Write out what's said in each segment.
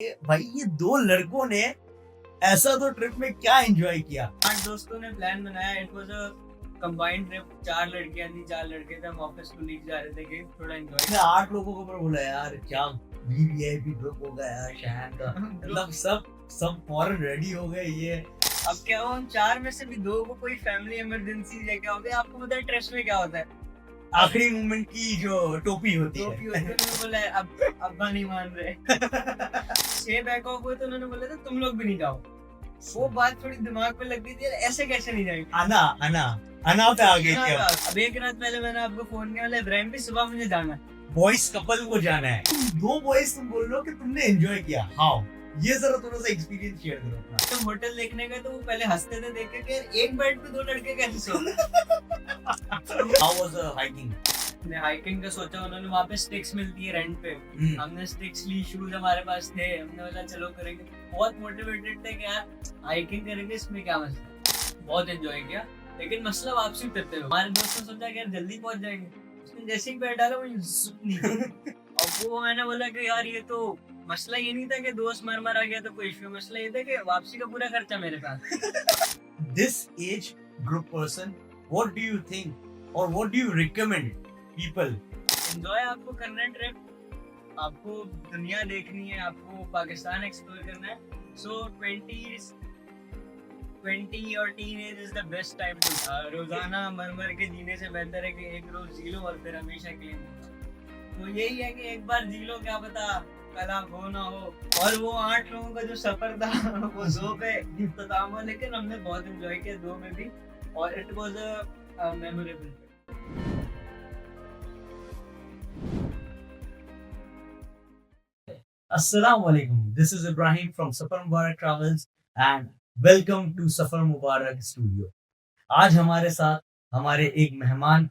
भाई ये दो लड़कों ने ऐसा तो ट्रिप में क्या एंजॉय किया। 8 दोस्तों ने प्लान बनाया। It was a combined trip. 4 लड़कियां थी, 4 लड़के थे। हम ऑफिस को लीड जा रहे थे कि थोड़ा एंजॉय। मैंने 8 लोगों को ऊपर बोला यार क्या वीवीआईपी ग्रुप होगा यार शहर का। मतलब सब फॉरन रेडी हो गए ये। अब क्या हुआ, हम 4 में से भी 2 को कोई फैमिली इमरजेंसी या क्या हो गया। आपको पता है ट्रिप्स में क्या होता है, आखिरी मोमेंट की जो टोपी होती है। उन्होंने बोला है, अब अब्बा नहीं मान रहे। 6 बैक ऑफ हुए तो उन्होंने बोला था तुम लोग भी नहीं जाओ। वो बात थोड़ी दिमाग पे लग गई थी, यार ऐसे कैसे नहीं जाएंगे। अना पे आ गई थी। अब एक रात पहले मैंने आपको फोन किया, बोला इब्राहिम भी सुबह मुझे जाना है। बॉयज कपल को जाना है। दो बॉयज तुम बोल रहे हो कि तुमने एंजॉय किया। हाउ ये जरा थोड़ा सा एक्सपीरियंस शेयर करो अपना। जब होटल देखने गए तो वो पहले हंसते थे देख के कि यार एक बेड पे 2 लड़के कैसे सो। How was the hiking? हमने हाइकिंग का सोचा, उन्होंने वहाँ पे स्टिक्स मिलती है रेंट पे। हमने स्टिक्स ली, शूज हमारे पास थे, हमने बोला चलो करेंगे। बहुत मोटिवेटेड थे कि यार हाइकिंग करेंगे, इसमें क्या मसला। बहुत एंजॉय किया, लेकिन मसला वापसी करते हुए हमारे दोस्त ने सोचा कि यार जल्दी पहुंच जाएंगे। उसने जैसे ही पैर डाला वो नीचे। और वो मैंने बोला कि यार ये तो मसला ये नहीं था कि दोस्त मर आ गया तो कोई इश्यू, मसला ये था कि वापसी का पूरा खर्चा मेरे पास। This age group person, what do you think or what do you recommend people? Enjoy आपको करना है ट्रिप, आपको दुनिया देखनी है, आपको पाकिस्तान एक्सप्लोर करना है। सो 20 और teenage is the best time to. रोजाना मर के जीने से बेहतर है कि एक रोज जी लो और फिर हमेशा के लिए। तो यही है कि एक बार जी लो, क्या पता कल आप हो ना हो। और वो 8 लोगों का जो सफर था वो 2 पे इख्तिताम हुआ, लेकिन हमने बहुत एंजॉय किया 2 में भी, और it was a memorable. Assalamu alaikum. This is Ibrahim from Safar Mubarak Travels and welcome to Safar Mubarak Studio. आज हमारे साथ हमारे एक मेहमान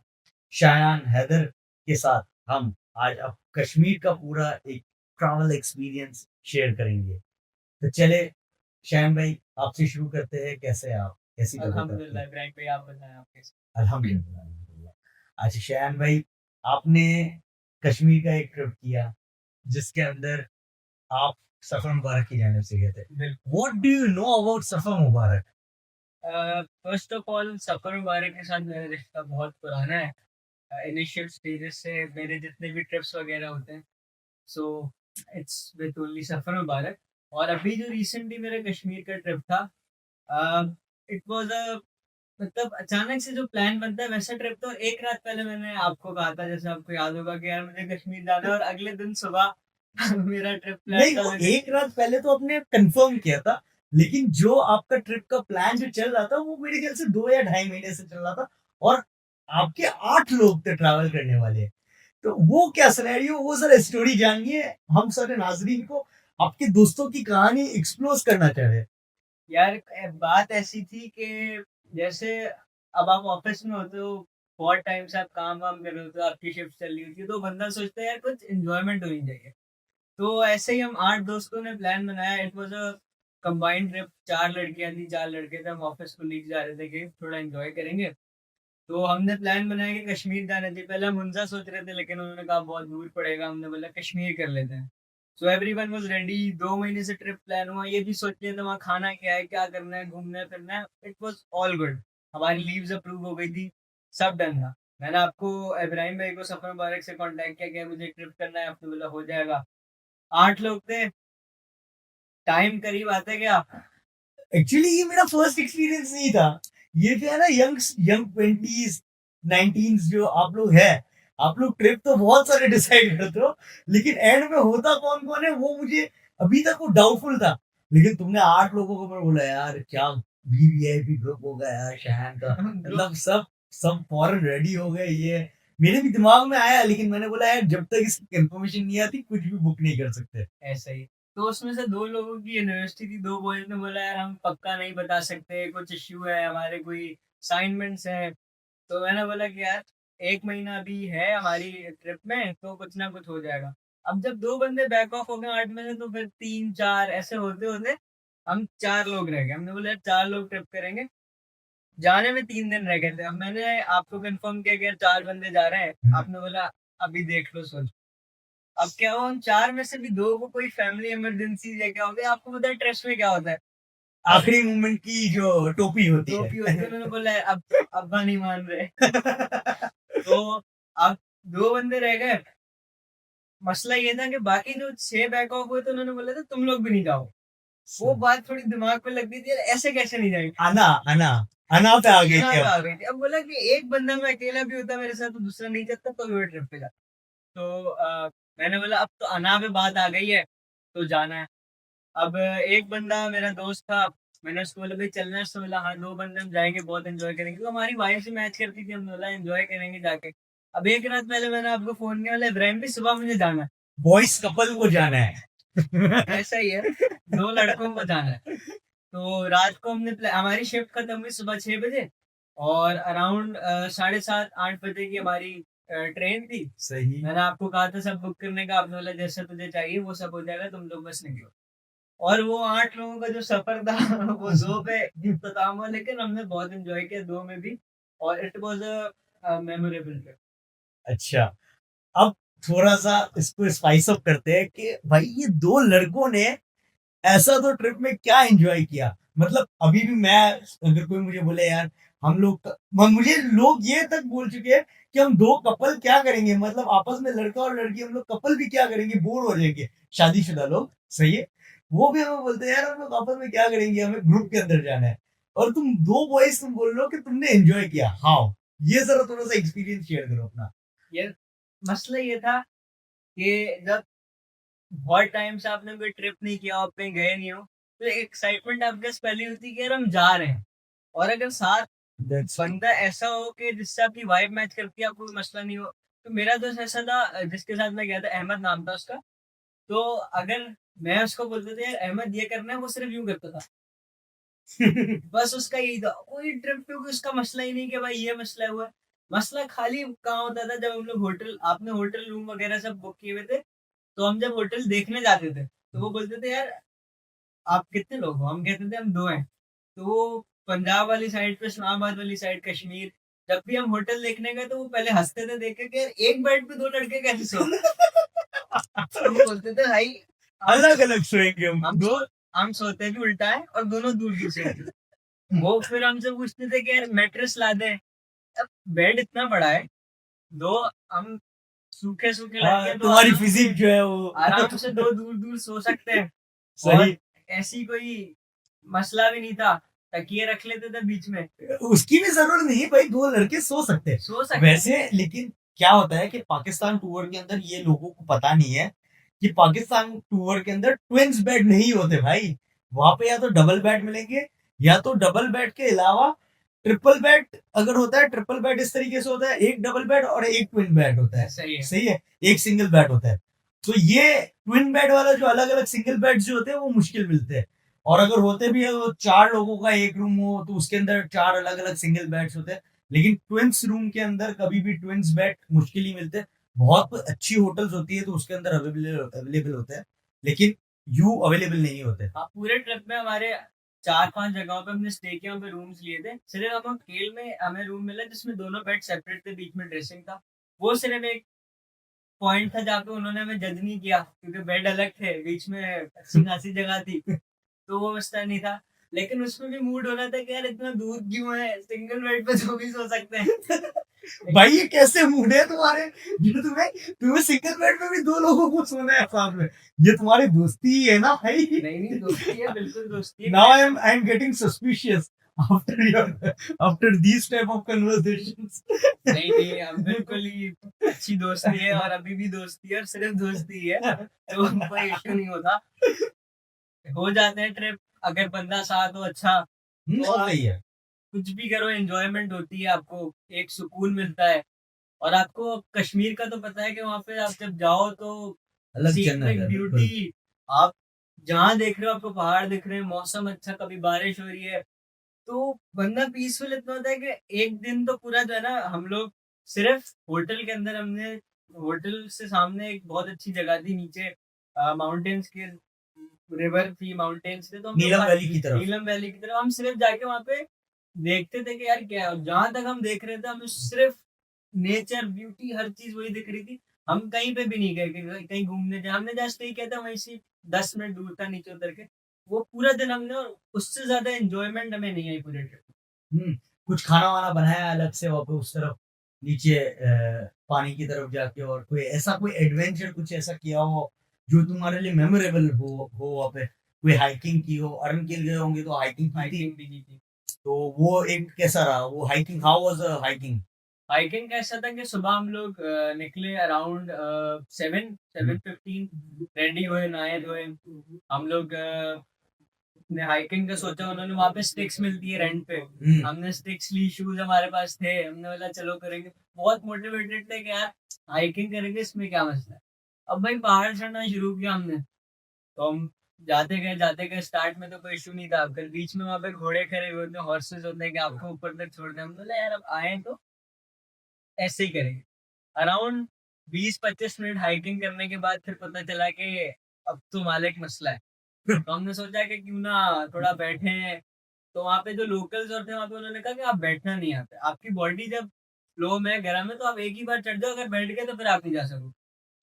शायान हैदर के साथ हम आज अब कश्मीर का पूरा एक ट्रैवल एक्सपीरियंस शेयर करेंगे। तो चले शायान भाई आपसे शुरू करते हैं। कैसे हैं आप? कैसी अल्हम्दुलिल्लाह इब्राहिम भाई, आप बताएं आप कैसे? अल्हम्दुलिल्लाह। अच्छा शायान भाई, आपने कश्मीर का एक ट्रिप किया जिसके अंदर आप सफर मुबारक की जानिब से गए थे। What do you know about Safar Mubarak? First of all Safar Mubarak के साथ मेरा रिश्ता बहुत पुराना है। इनिशियल स्टेजेस से मेरे जितने भी ट्रिप्स वगैरह होते हैं, सो इट्स विद ओनली सफर मुबारक। और अभी जो रिसेंटली मेरा कश्मीर का ट्रिप था, इट वाज अ मतलब अचानक से जो प्लान बनता है वैसा ट्रिप। तो एक रात पहले मैंने आपको कहा था, जैसे आपको याद होगा, कि यार मुझे कश्मीर जाना है, और अगले दिन सुबह मेरा ट्रिप नहीं, प्लान वो था। एक रात पहले तो आपने कंफर्म किया था, लेकिन जो आपका ट्रिप का प्लान जो चल रहा था वो मेरे ख्याल से 2 या ढाई महीने से चल रहा था, और आपके 8 लोग थे ट्रैवल करने वाले। तो वो क्या सिनेरियो, वो जरा स्टोरी जानिए। हम सारे नाजरीन को आपके दोस्तों की कहानी एक्सप्लोर करना चाह रहे हैं। यार बात ऐसी थी कि जैसे अब आप ऑफिस में होते हो, बहुत टाइम से आप काम वाम कर रहे होते हो, आपकी शिफ्ट चल रही होती है, तो बंदा सोचता है यार कुछ एंजॉयमेंट होनी चाहिए। तो ऐसे ही हम 8 दोस्तों ने प्लान बनाया। It was a combined trip. 4 लड़कियां थी, 4 लड़के थे। हम ऑफिस को लीड जा रहे थे कि थोड़ा एंजॉय करेंगे। तो हमने प्लान बनाया कि कश्मीर जाना चाहिए। पहले हम उनसा सोच रहे थे, लेकिन उन्होंने कहा बहुत दूर पड़ेगा। हमने बोला कश्मीर कर लेते हैं। So everyone was ready. 2 महीने से ट्रिप प्लान हुआ, ये भी सोच लिया था वहाँ खाना क्या है, क्या करना है, घूमना है फिरना है। It was all good. हमारी लीव्स अप्रूव हो गई थी, सब डन था। मैंने आपको इब्राहिम भाई को सफर मुबारक से कांटेक्ट किया कि मुझे ट्रिप करना है, आपने बोला हो जाएगा। 8 लोग थे, टाइम करीब आते क्या। एक्चुअली ये मेरा फर्स्ट एक्सपीरियंस नहीं था। ये जो है ना यंग यंग 20s 19s जो आप लोग हैं, आप लोग ट्रिप तो बहुत सारे डिसाइड करते हो, लेकिन एंड में होता कौन कौन है वो मुझे अभी तक वो डाउटफुल था। लेकिन तुमने 8 लोगों को मैं बोला यार क्या वीवीआईपी ग्रुप होगा यार शहर का। मतलब सब फॉरन रेडी हो गए। ये मेरे भी दिमाग में आया, लेकिन मैंने बोला यार जब तक इसकी कंफर्मेशन नहीं आती कुछ भी बुक नहीं कर सकते। ऐसा ही। तो उसमें से 2 लोगों की यूनिवर्सिटी थी। 2 बॉयज ने बोला यार हम पक्का नहीं बता सकते, कुछ इश्यू है, हमारे कोई असाइनमेंट्स हैं। तो मैंने बोला कि यार 1 महीना अभी है हमारी ट्रिप में, तो कुछ ना कुछ हो जाएगा। अब जब 2 बंदे बैक ऑफ हो गए 8 में से, तो फिर 3-4 ऐसे होते होते हम 4 लोग रह गए। हमने बोला यार 4 लोग ट्रिप करेंगे। जाने में 3 दिन रह गए थे। अब मैंने आपको कंफर्म किया कि यार 4 बंदे जा रहे हैं। आपने बोला अभी देख लो सोच। अब क्या हुआ, हम 4 में से भी 2 को कोई फैमिली इमरजेंसी या क्या हो गया, आपको पता है ट्रस्ट में क्या होता है, आखिरी मोमेंट की जो टोपी होती टोपी होती है, है। उन्होंने बोला है, अब अब्बा नहीं मान रहे। तो अब 2 बंदे रह गए। मसला ये था कि बाकी जो 6 बैक ऑफ हुए थे, उन्होंने बोला था तुम लोग भी नहीं जाओ। वो बात थोड़ी दिमाग पे लग गई थी, यार ऐसे कैसे नहीं जाएंगे। अना अना अना पे आ गई यहाँ थी पे अब। आ गई थी। अब बोला कि एक बंदा मैं अकेला भी होता मेरे साथ तो दूसरा नहीं जाता, तो भी ट्रिप पे जाता। तो मैंने बोला अब तो अना पे बात आ गई है, तो जाना है। अब एक बंदा मेरा दोस्त था, मैंने उसको बोला भाई चलना है, उसने बोला हाँ 2 बंदे हम जाएंगे, बहुत एंजॉय करेंगे, तो हमारी वाइफ से मैच करती थी, हमने बोला एंजॉय करेंगे जाके। अब एक रात पहले मैंने आपको फोन किया, बोला इब्राहिम भी सुबह मुझे जाना है। बॉयज कपल को जाना है। ऐसा ही है, 2 लड़कों को जाना है। तो रात को हमारी शिफ्ट खत्म हुई सुबह 6 बजे, और अराउंड 7:30-8 बजे की हमारी ट्रेन थी। सही। मैंने आपको कहा था सब बुक करने का, आपने बोला जैसा तुझे चाहिए वो सब हो जाएगा, तुम लोग बस निकलो। और वो 8 लोगों का जो सफर था वो 2 पे इख्तिताम हुआ, लेकिन हमने बहुत एंजॉय किया 2 में भी, और it was a memorable trip. अच्छा, अब थोड़ा सा इसको स्पाइस अप करते हैं कि भाई ये 2 लड़कों ने ऐसा तो ट्रिप में क्या एंजॉय किया। मतलब अभी भी मैं, अगर कोई मुझे बोले यार हम लोग, मुझे लोग ये तक बोल चुके हैं कि हम 2 कपल क्या करेंगे, मतलब आपस में लड़का और लड़की हम लोग कपल भी क्या करेंगे, बोर हो जाएंगे शादीशुदा लोग। सही है, वो भी हमें बोलते हैं यार हम लोग आपस में क्या करेंगे, हमें ग्रुप के अंदर जाना है। और तुम 2 बॉयज तुम बोल रहे हो कि तुमने एंजॉय किया। हाउ, ये जरा थोड़ा सा एक्सपीरियंस शेयर करो अपना। ये मसला ये था कि जब बहुत टाइम से आपने कोई ट्रिप नहीं किया, आप कहीं गए नहीं हो, तो एक्साइटमेंट आपके पास पहले होती है कि यार हम जा रहे हैं। और अगर साथ बंदा ऐसा हो कि जिससे आपकी वाइब मैच करती है, आपको कोई मसला नहीं हो। तो मेरा दोस्त ऐसा था जिसके साथ मैं गया था, अहमद नाम था उसका। तो अगर मैं उसको बोलता था यार अहमद ये करना है, वो सिर्फ यूं करता था। बस उसका यही था, कोई ट्रिप पे कोई उसका मसला ही नहीं कि भाई ये मसला हुआ है। मसला खाली कहाँ होता था, जब हम लोग होटल, आपने होटल रूम वगैरह सब बुक किए हुए थे, तो हम जब होटल देखने जाते थे, तो वो बोलते थे यार आप कितने लोग हो, हम कहते थे हम 2 हैं। तो वो पंजाब वाली साइड पे, इस्लामाबाद वाली साइड, कश्मीर, जब भी हम होटल देखने गए तो वो पहले हंसते थे देख के कि यार एक बेड पे 2 लड़के कैसे सो रहे हैं? तो वो बोलते थे भाई अलग अलग सोएंगे हम दो। हम सोते भी उल्टा है और दोनों दूर दूर से हैं। वो फिर हमसे पूछते थे कि यार मैट्रेस ला दें। अब बेड इतना बड़ा है, 2 हम सूखे सूखे लड़के, तो तुम्हारी फिजिक जो है वो आराम से 2 दूर दूर सो सकते हैं। और सही। ऐसी कोई मसला भी नहीं था, तकिए रख लेते थे बीच में, उसकी भी जरूरत नहीं है भाई, 2 लड़के सो सकते हैं सो सकते। वैसे। लेकिन क्या होता है कि पाकिस्तान टूर के अंदर ये लोगों को पता नहीं है कि पाकिस्तान टूर के अंदर ट्विंस बेड नहीं होते भाई। वहां पे या तो डबल बेड मिलेंगे, या तो डबल बेड के अलावा ट्रिपल बेड। अगर होता है ट्रिपल बेड इस तरीके से होता है, एक डबल बेड और एक ट्विन बेड होता है। सही है। सही है, एक सिंगल बेड होता है। तो ये ट्विन बेड वाला जो अलग अलग सिंगल बेड जो होते हैं वो मुश्किल मिलते हैं। और अगर होते भी है तो 4 लोगों का एक रूम हो तो उसके अंदर 4 अलग अलग सिंगल बेड्स होते हैं। लेकिन ट्विंस रूम के अंदर कभी भी ट्विंस बेड मुश्किल ही मिलते हैं। बहुत अच्छी होटल्स होती है तो उसके अंदर अवेलेबल होते हैं, लेकिन यू अवेलेबल नहीं होते। हाँ, पूरे ट्रिप में हमारे 4-5 जगहों पे हमने स्टे किया, पे रूम्स लिए थे। सिर्फ हम केल में हमें रूम मिला जिसमें दोनों बेड सेपरेट थे, बीच में ड्रेसिंग था। वो सिर्फ एक पॉइंट था जहाँ पे उन्होंने हमें जज नहीं किया, क्योंकि बेड अलग थे, बीच में अच्छी खासी जगह थी, तो वो मसला नहीं था। लेकिन उसमें भी मूड हो रहा था कि यार इतना दूर क्यों है, सिंगल बेड पे जो भी सो सकते हैं। भाई ये कैसे मूड है तुम्हारे, जो तुम्हें तुम्हें सिंगल बेड में भी 2 लोगों को सोना है साथ में। ये तुम्हारी दोस्ती ही है ना भाई। नहीं नहीं, दोस्ती है, बिल्कुल दोस्ती है। Now I am getting suspicious after your after these type of conversations. नहीं नहीं, हम बिल्कुल ही अच्छी दोस्ती है, और अभी भी दोस्ती है, और सिर्फ दोस्ती है, तो कोई इशू नहीं होता। हो जाते हैं ट्रिप, अगर बंदा साथ हो अच्छा, तो आप सही है। कुछ भी करो, एंजॉयमेंट होती है, आपको एक सुकून मिलता है। और आपको कश्मीर का तो पता है कि वहां पे आप जब जाओ तो अलग जन्नत सीनिक है बिल्कुल। ब्यूटी, आप जहाँ देख रहे हो आपको पहाड़ दिख रहे हैं, मौसम अच्छा, कभी बारिश हो रही है, तो बंदा पीसफुल इतना होता है कि एक दिन तो पूरा जो है ना, हम लोग सिर्फ होटल के अंदर, हमने होटल से सामने एक बहुत अच्छी जगह थी नीचे, माउंटेन्स के, रिवर थी, माउंटेन्स थे, तो हम लोग नीलम वैली की तरफ। नीलम वैली की तरफ हम सिर्फ जाके वहां पे देखते थे कि यार क्या है। और जहां तक हम देख रहे थे, हमें सिर्फ नेचर ब्यूटी हर चीज वही दिख रही थी। हम कहीं पे भी नहीं गए कि कहीं घूमने जाए, हमने जस्ट यही किया था, वहीं से 10 मिनट दूर था नीचे उतर के, वो पूरा दिन हमने, और उससे ज्यादा एंजॉयमेंट हमें नहीं आई पूरे ट्रिप। हम्म, कुछ खाना वाना बनाया अलग से वहाँ पे उस तरफ नीचे पानी की तरफ जाके, और कोई ऐसा कोई एडवेंचर कुछ ऐसा किया हो जो तुम्हारे लिए मेमोरेबल हो वहाँ पे? कोई हाइकिंग की हो, अरनकेल गए होंगे तो हाइकिंग की थी, हाइकिंग भी की थी। तो वो एक कैसा रहा वो hiking? How was hiking? Hiking का ऐसा था कि सुबह हम लोग निकले अराउंड 7:15, रेडी हुए, नहाए धोए हम लोग। ने हाइकिंग का सोचा, उन्होंने वहां पे स्टिक्स मिलती है रेंट पे, हमने स्टिक्स ली, शूज हमारे पास थे, हमने बोला चलो करेंगे, बहुत मोटिवेटेड थे कि यार हाइकिंग करेंगे, इसमें क्या मसला है। अब भाई पहाड़ चढ़ना शुरू किया हमने, तो हम जाते गए, स्टार्ट में तो कोई इशू नहीं था, फिर बीच में वहां पे घोड़े खड़े हुए होते हैं, हॉर्सेस होते हैं कि आपको ऊपर तक छोड़ दें, हम बोले यार अब आए तो ऐसे ही करेंगे। अराउंड 20-25 मिनट हाइकिंग करने के बाद फिर पता चला कि अब तो मालिक मसला है, तो हमने सोचा कि क्यों ना थोड़ा बैठे हैं। तो वहाँ पे जो लोकल्स और थे वहाँ पे, उन्होंने कहा कि आप बैठना नहीं आता, आपकी बॉडी जब फ्लो में गर्म है तो आप एक ही बार चढ़ जाओ, अगर बैठ गए तो फिर आप नहीं जा सको।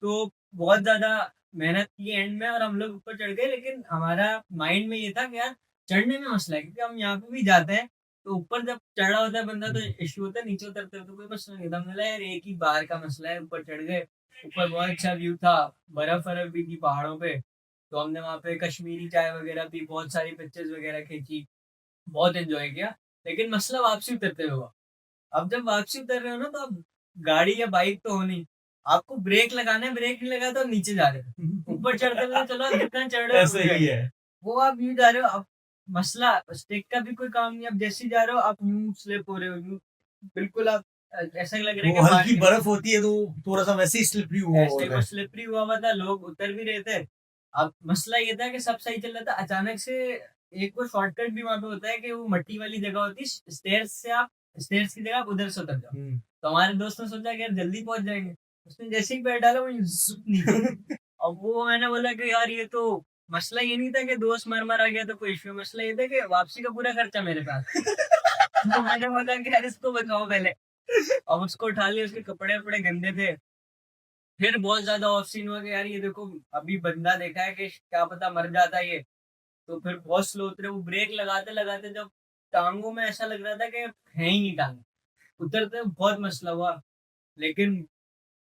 तो बहुत ज्यादा मेहनत की एंड में, और हम लोग ऊपर चढ़ गए, लेकिन हमारा माइंड में ये था कि यार चढ़ने में मसला है, क्योंकि हम यहाँ पे भी जाते हैं तो ऊपर जब चढ़ा होता है बंदा तो इश्यू होता है, नीचे उतरते हुए तो कोई मसला नहीं था। हमने बोला यार एक ही बार का मसला है, ऊपर चढ़ गए, ऊपर बहुत अच्छा व्यू था, बर्फ बर्फ भी थी पहाड़ों पे, तो हमने वहाँ पे कश्मीरी चाय वगैरह पी, बहुत सारी पिक्चर्स वगैरह खींची, बहुत एंजॉय किया। लेकिन मसला वापसी उतरते हुए हुआ। अब जब वापसी उतर रहे हो ना, तो अब गाड़ी या बाइक तो हो नहीं, आपको ब्रेक लगाना है, ब्रेक नहीं लगा तो आप नीचे जा रहे हो, ऊपर चढ़ते हुए चलो, आप जितना चढ़ रहे हो ऐसे ही है। वो आप यूं जा रहे हो। अब मसला स्टिक का भी कोई काम नहीं, अब जैसे ही जा रहे हो आप यूं स्लिप हो रहे हो, यूं बिल्कुल आप ऐसा लग रहा है वो कि हल्की बर्फ होती है तो थोड़ा सा वैसे ही स्लिपरी हुआ ऐसे होता वो है। स्लिपरी हुआ हुआ था, लोग उतर भी रहे थे। अब मसला ये था कि सब सही चल रहा था, अचानक से एक वो शॉर्टकट भी वहां पे होता है कि वो मट्टी वाली जगह होती है, स्टेयर्स से आप, स्टेयर्स की जगह आप उधर से उतर जाओ। तो हमारे दोस्त ने सोचा कि यार जल्दी पहुंच जाएंगे, उसने जैसे ही पैर डाला वो जुप नीचे। अब वो मैंने बोला कि यार ये तो, मसला ये नहीं था कि दोस्त मर मर आ गया तो कोई इश्यू, मसला ये था कि वापसी का पूरा खर्चा मेरे पास। तो मैंने बोला कि यार इसको बताओ पहले। अब उसको उठा लिया, उसके कपड़े वपड़े गंदे थे। फिर बहुत ज्यादा ऑफ सीन हुआ कि यार ये देखो, अभी बंदा देखा है कि क्या पता मर जाता ये। तो फिर बहुत स्लो उतरे, वो ब्रेक लगाते लगाते जब टांगों में ऐसा लग रहा था कि है ही नहीं टांग, उतरते बहुत मसला हुआ। लेकिन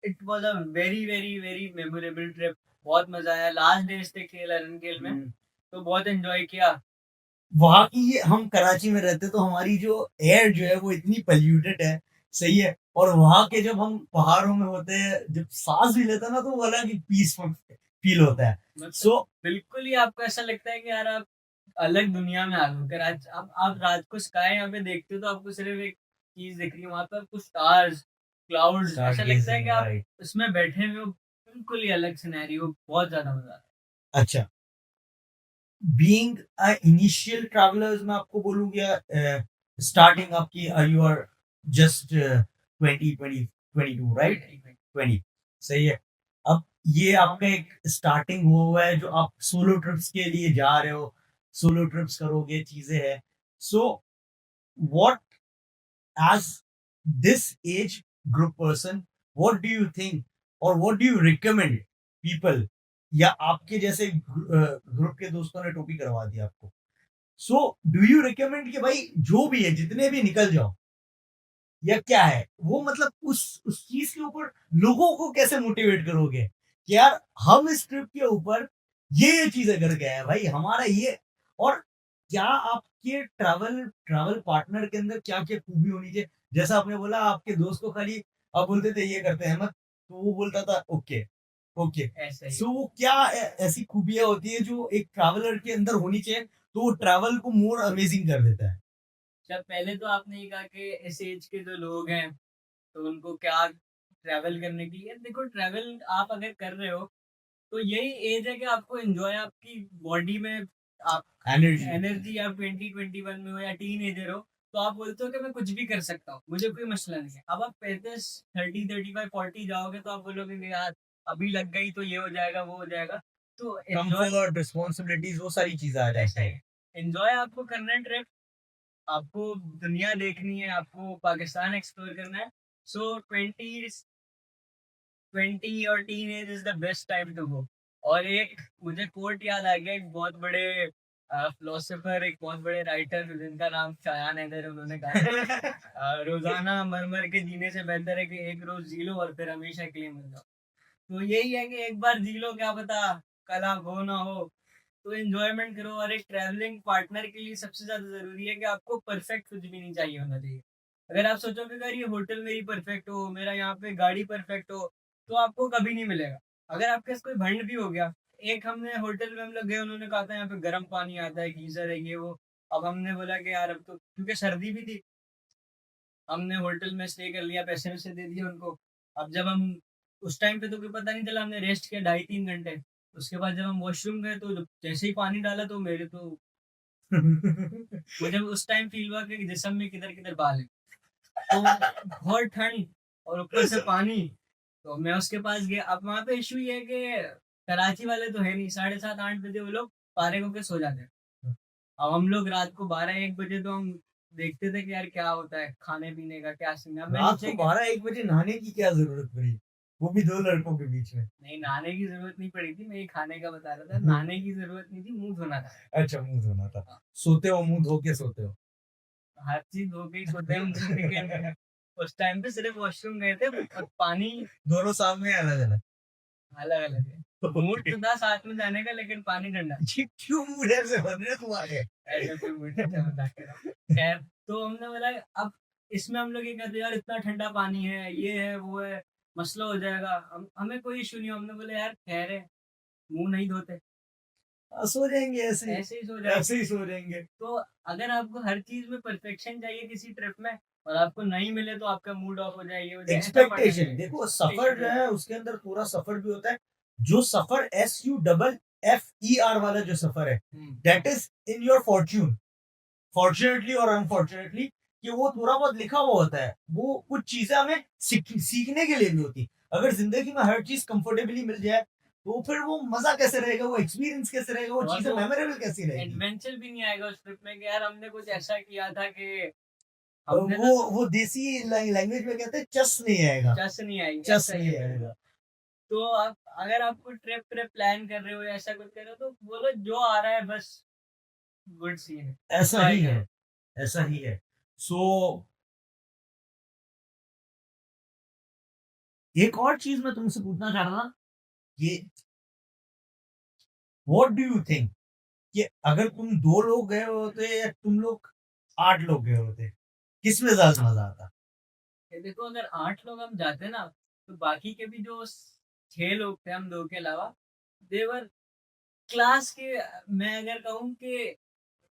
it was a very very very memorable trip, बहुत मजा आया। लास्ट डे स्टे किए लरनकेल में, तो बहुत एंजॉय किया। वहां की, हम कराची में रहते तो हमारी जो एयर जो है वो इतनी पॉल्यूटेड है, सही है, और वहां के जब हम पहाड़ों में होते हैं, जब सांस भी लेते हैं ना, तो वो अलग ही पीसफुल फील होता है। मतलब सो बिल्कुल ही आपको ऐसा लगता है कि यार आप अलग दुनिया में आ गए। अगर आज आप रात को स्काई यहाँ पे देखते हो तो आपको सिर्फ एक चीज दिख रही है, वहां पर आपको स्टार्स, क्लाउड्स, ऐसा लगता है कि आप राइट। उसमें बैठे हुए हो, बिल्कुल ही अलग सिनेरियो, बहुत ज्यादा मजा आता अच्छा, बीइंग अ इनिशियल ट्रैवलर्स, मैं आपको बोलूँ स्टार्टिंग आपकी, यू आर जस्ट 20 राइट? है। 20, सही है। अब ये आपका एक स्टार्टिंग हुआ है जो आप सोलो ट्रिप्स के लिए जा रहे हो, सोलो ट्रिप्स करोगे, चीजें हैं। So what, as this age group person, what do you think or what do you recommend people, या आपके जैसे ग्रुप के दोस्तों ने टोपी करवा दी आपको, सो डू यू रिकमेंड कि भाई जो भी है जितने भी निकल जाओ, या क्या है वो, मतलब उस चीज के ऊपर लोगों को कैसे मोटिवेट करोगे कि यार हम इस ट्रिप के ऊपर ये चीजें करके आए हैं भाई, हमारा ये, और क्या आपके ट्रैवल ट्रैवल पार्टनर के अंदर क्या क्या खूबी होनी चाहिए? जैसा आपने बोला आपके दोस्त को खाली आप बोलते थे ये करते हैं मत, तो वो बोलता था ओके ओके। ऐसा ही सो वो क्या ऐसी खूबियां होती है जो एक ट्रैवलर के अंदर होनी चाहिए तो वो ट्रैवल को मोर अमेजिंग कर देता है? अच्छा, पहले तो आपने ये कहा कि इस एज के जो लोग हैं तो उनको क्या ट्रैवल करने की, यार देखो ट्रैवल आप अगर कर रहे हो तो यही एज है कि आपको एंजॉय, आपकी बॉडी में आप एनर्जी। एनर्जी, आप 20-21 में हो या टीन एजर हो, तो आप बोलते हो कि मैं कुछ भी कर सकता हूँ, मुझे कोई मसला नहीं है। अब आप 35, 30, 35, 40 जाओगे तो आप बोलोगे कि यार अभी लग गई तो ये हो जाएगा वो हो जाएगा। तो एंजॉय, कंफर्ट, रिस्पॉन्सिबिलिटीज, वो सारी चीजें आ ऐसा जाती है, है। एंजॉय आपको करना है ट्रिप, आपको दुनिया देखनी है, आपको पाकिस्तान एक्सप्लोर करना है। सो 20 20 और teen age is the best time to go. और एक मुझे कोट याद आ गया, एक बहुत बड़े फिलोसोफर, एक बहुत बड़े राइटर जिनका नाम शायान हैदर है, उन्होंने कहा रोजाना मर मर के जीने से बेहतर है कि एक रोज जी लो और फिर हमेशा के लिए मर जाओ। तो यही है कि एक बार जी लो, क्या पता कल आप हो ना हो, तो एंजॉयमेंट करो। और एक ट्रैवलिंग पार्टनर के लिए सबसे ज्यादा जरूरी है कि आपको परफेक्ट कुछ भी नहीं चाहिए होना चाहिए। अगर आप सोचोगे अगर ये होटल मेरी परफेक्ट हो, मेरा यहाँ पे गाड़ी परफेक्ट हो, तो आपको कभी नहीं मिलेगा। अगर आपके पास कोई भंड भी हो गया, एक हमने होटल में हम लोग गए, उन्होंने कहा था यहाँ पे गर्म पानी आता है, गीजर है, ये वो। अब हमने बोला कि यार अब तो, क्योंकि सर्दी भी थी, हमने होटल में स्टे कर लिया, पैसे वैसे दे दिए उनको। अब जब हम उस टाइम पे तो कोई पता नहीं चला, हमने रेस्ट किया 2.5-3 घंटे। उसके बाद जब हम वॉशरूम गए तो जैसे ही पानी डाला तो मेरे तो मुझे उस टाइम फील हुआ कि जिस्म में किधर किधर बाल है। तो बहुत ठंड और ऊपर से पानी। तो मैं उसके पास गया। अब वहाँ पे इशू ये है कि कराची वाले तो है नहीं, 7:30-8 बजे वो लोग पारे होके सो जाते हैं। अब हम लोग रात को 12-1 बजे तो हम देखते थे कि यार क्या होता है खाने पीने का, क्या सीन है। मैं रात नीचे को गया, 12-1 बजे नहाने की क्या जरूरत पड़ी, वो भी 2 लड़कों के बीच में? नहीं नहाने की जरूरत नहीं पड़ी थी, मैं ये खाने का बता रहा था। नहाने की जरूरत नहीं थी, मुंह धोना था। अच्छा, मुंह धोना था। सोते हो मुंह धो के सोते हो? हर चीज धो के ही सोते हैं हम लोग, लेकिन उस टाइम पे सिर्फ वॉशरूम गए थे और पानी दोनों सामने अलग अलग? अलग अलग है। मूड तो था साथ में जाने का, लेकिन पानी ठंडा। क्यों मूड ऐसे बन रहे तुम्हारे? ऐसे कोई मूड नहीं था, मजाक कर रहा हूँ। खैर, तो हमने बोला अब इसमें हम लोग ये कहते यार इतना ठंडा पानी है, ये है वो है, मसला हो जाएगा। हमें कोई इशू नहीं। हमने बोला यार खैर है, मुंह नहीं धोते, सो जाएंगे ऐसे ही, ऐसे ही सो जाए। ऐसे ही सो जाएंगे। तो अगर आपको हर चीज में परफेक्शन चाहिए किसी ट्रिप में, और आपको नहीं मिले तो आपका मूड ऑफ हो जाए, ये हो जाए, ऐसा पड़ना एक्सपेक्टेशन, चाहिए। देखो सफर जो है उसके अंदर पूरा सफर भी होता है। जो सफर SUFFER वाला जो सफर है, that is in your Fortune, fortunately और अनफॉर्चुनेटली, कि वो थोड़ा बहुत लिखा हुआ होता है। वो कुछ चीजें हमें सीखने के लिए भी होती। अगर जिंदगी में हर चीज कंफर्टेबली मिल जाए तो फिर वो मजा कैसे रहेगा, वो एक्सपीरियंस कैसे रहेगा, वो और चीजें वो मेमोरेबल कैसी रहेगी? एडवेंचर भी नहीं आएगा उस ट्रिप में कि यार हमने कुछ ऐसा किया था कि हमने वो देसी लैंग्वेज में कहते हैं चस नहीं आएगा, चस नहीं आएगी, चस ऐसा ही नहीं है। आएगा। तो आप अगर आपको ट्रिप ट्रिप प्लान कर रहे हो या ऐसा कुछ कर रहे हो, तो बोलो जो आ रहा है बस गुड सीन है, ऐसा ही enjoy है, करो। ऐसा ही है। सो एक और चीज मैं तुमसे पूछना चाह रहा था कि व्हाट डू यू थिंक कि अगर तुम 2 लोग गए होते या तुम लोग 8 लोग गए होते, किसमें ज्यादा मजा आता? ये देखो अगर 8 लोग हम जाते ना, तो बाकी के भी जो 6 लोग थे हम दो के अलावा, देवर क्लास के। मैं अगर कहूँ कि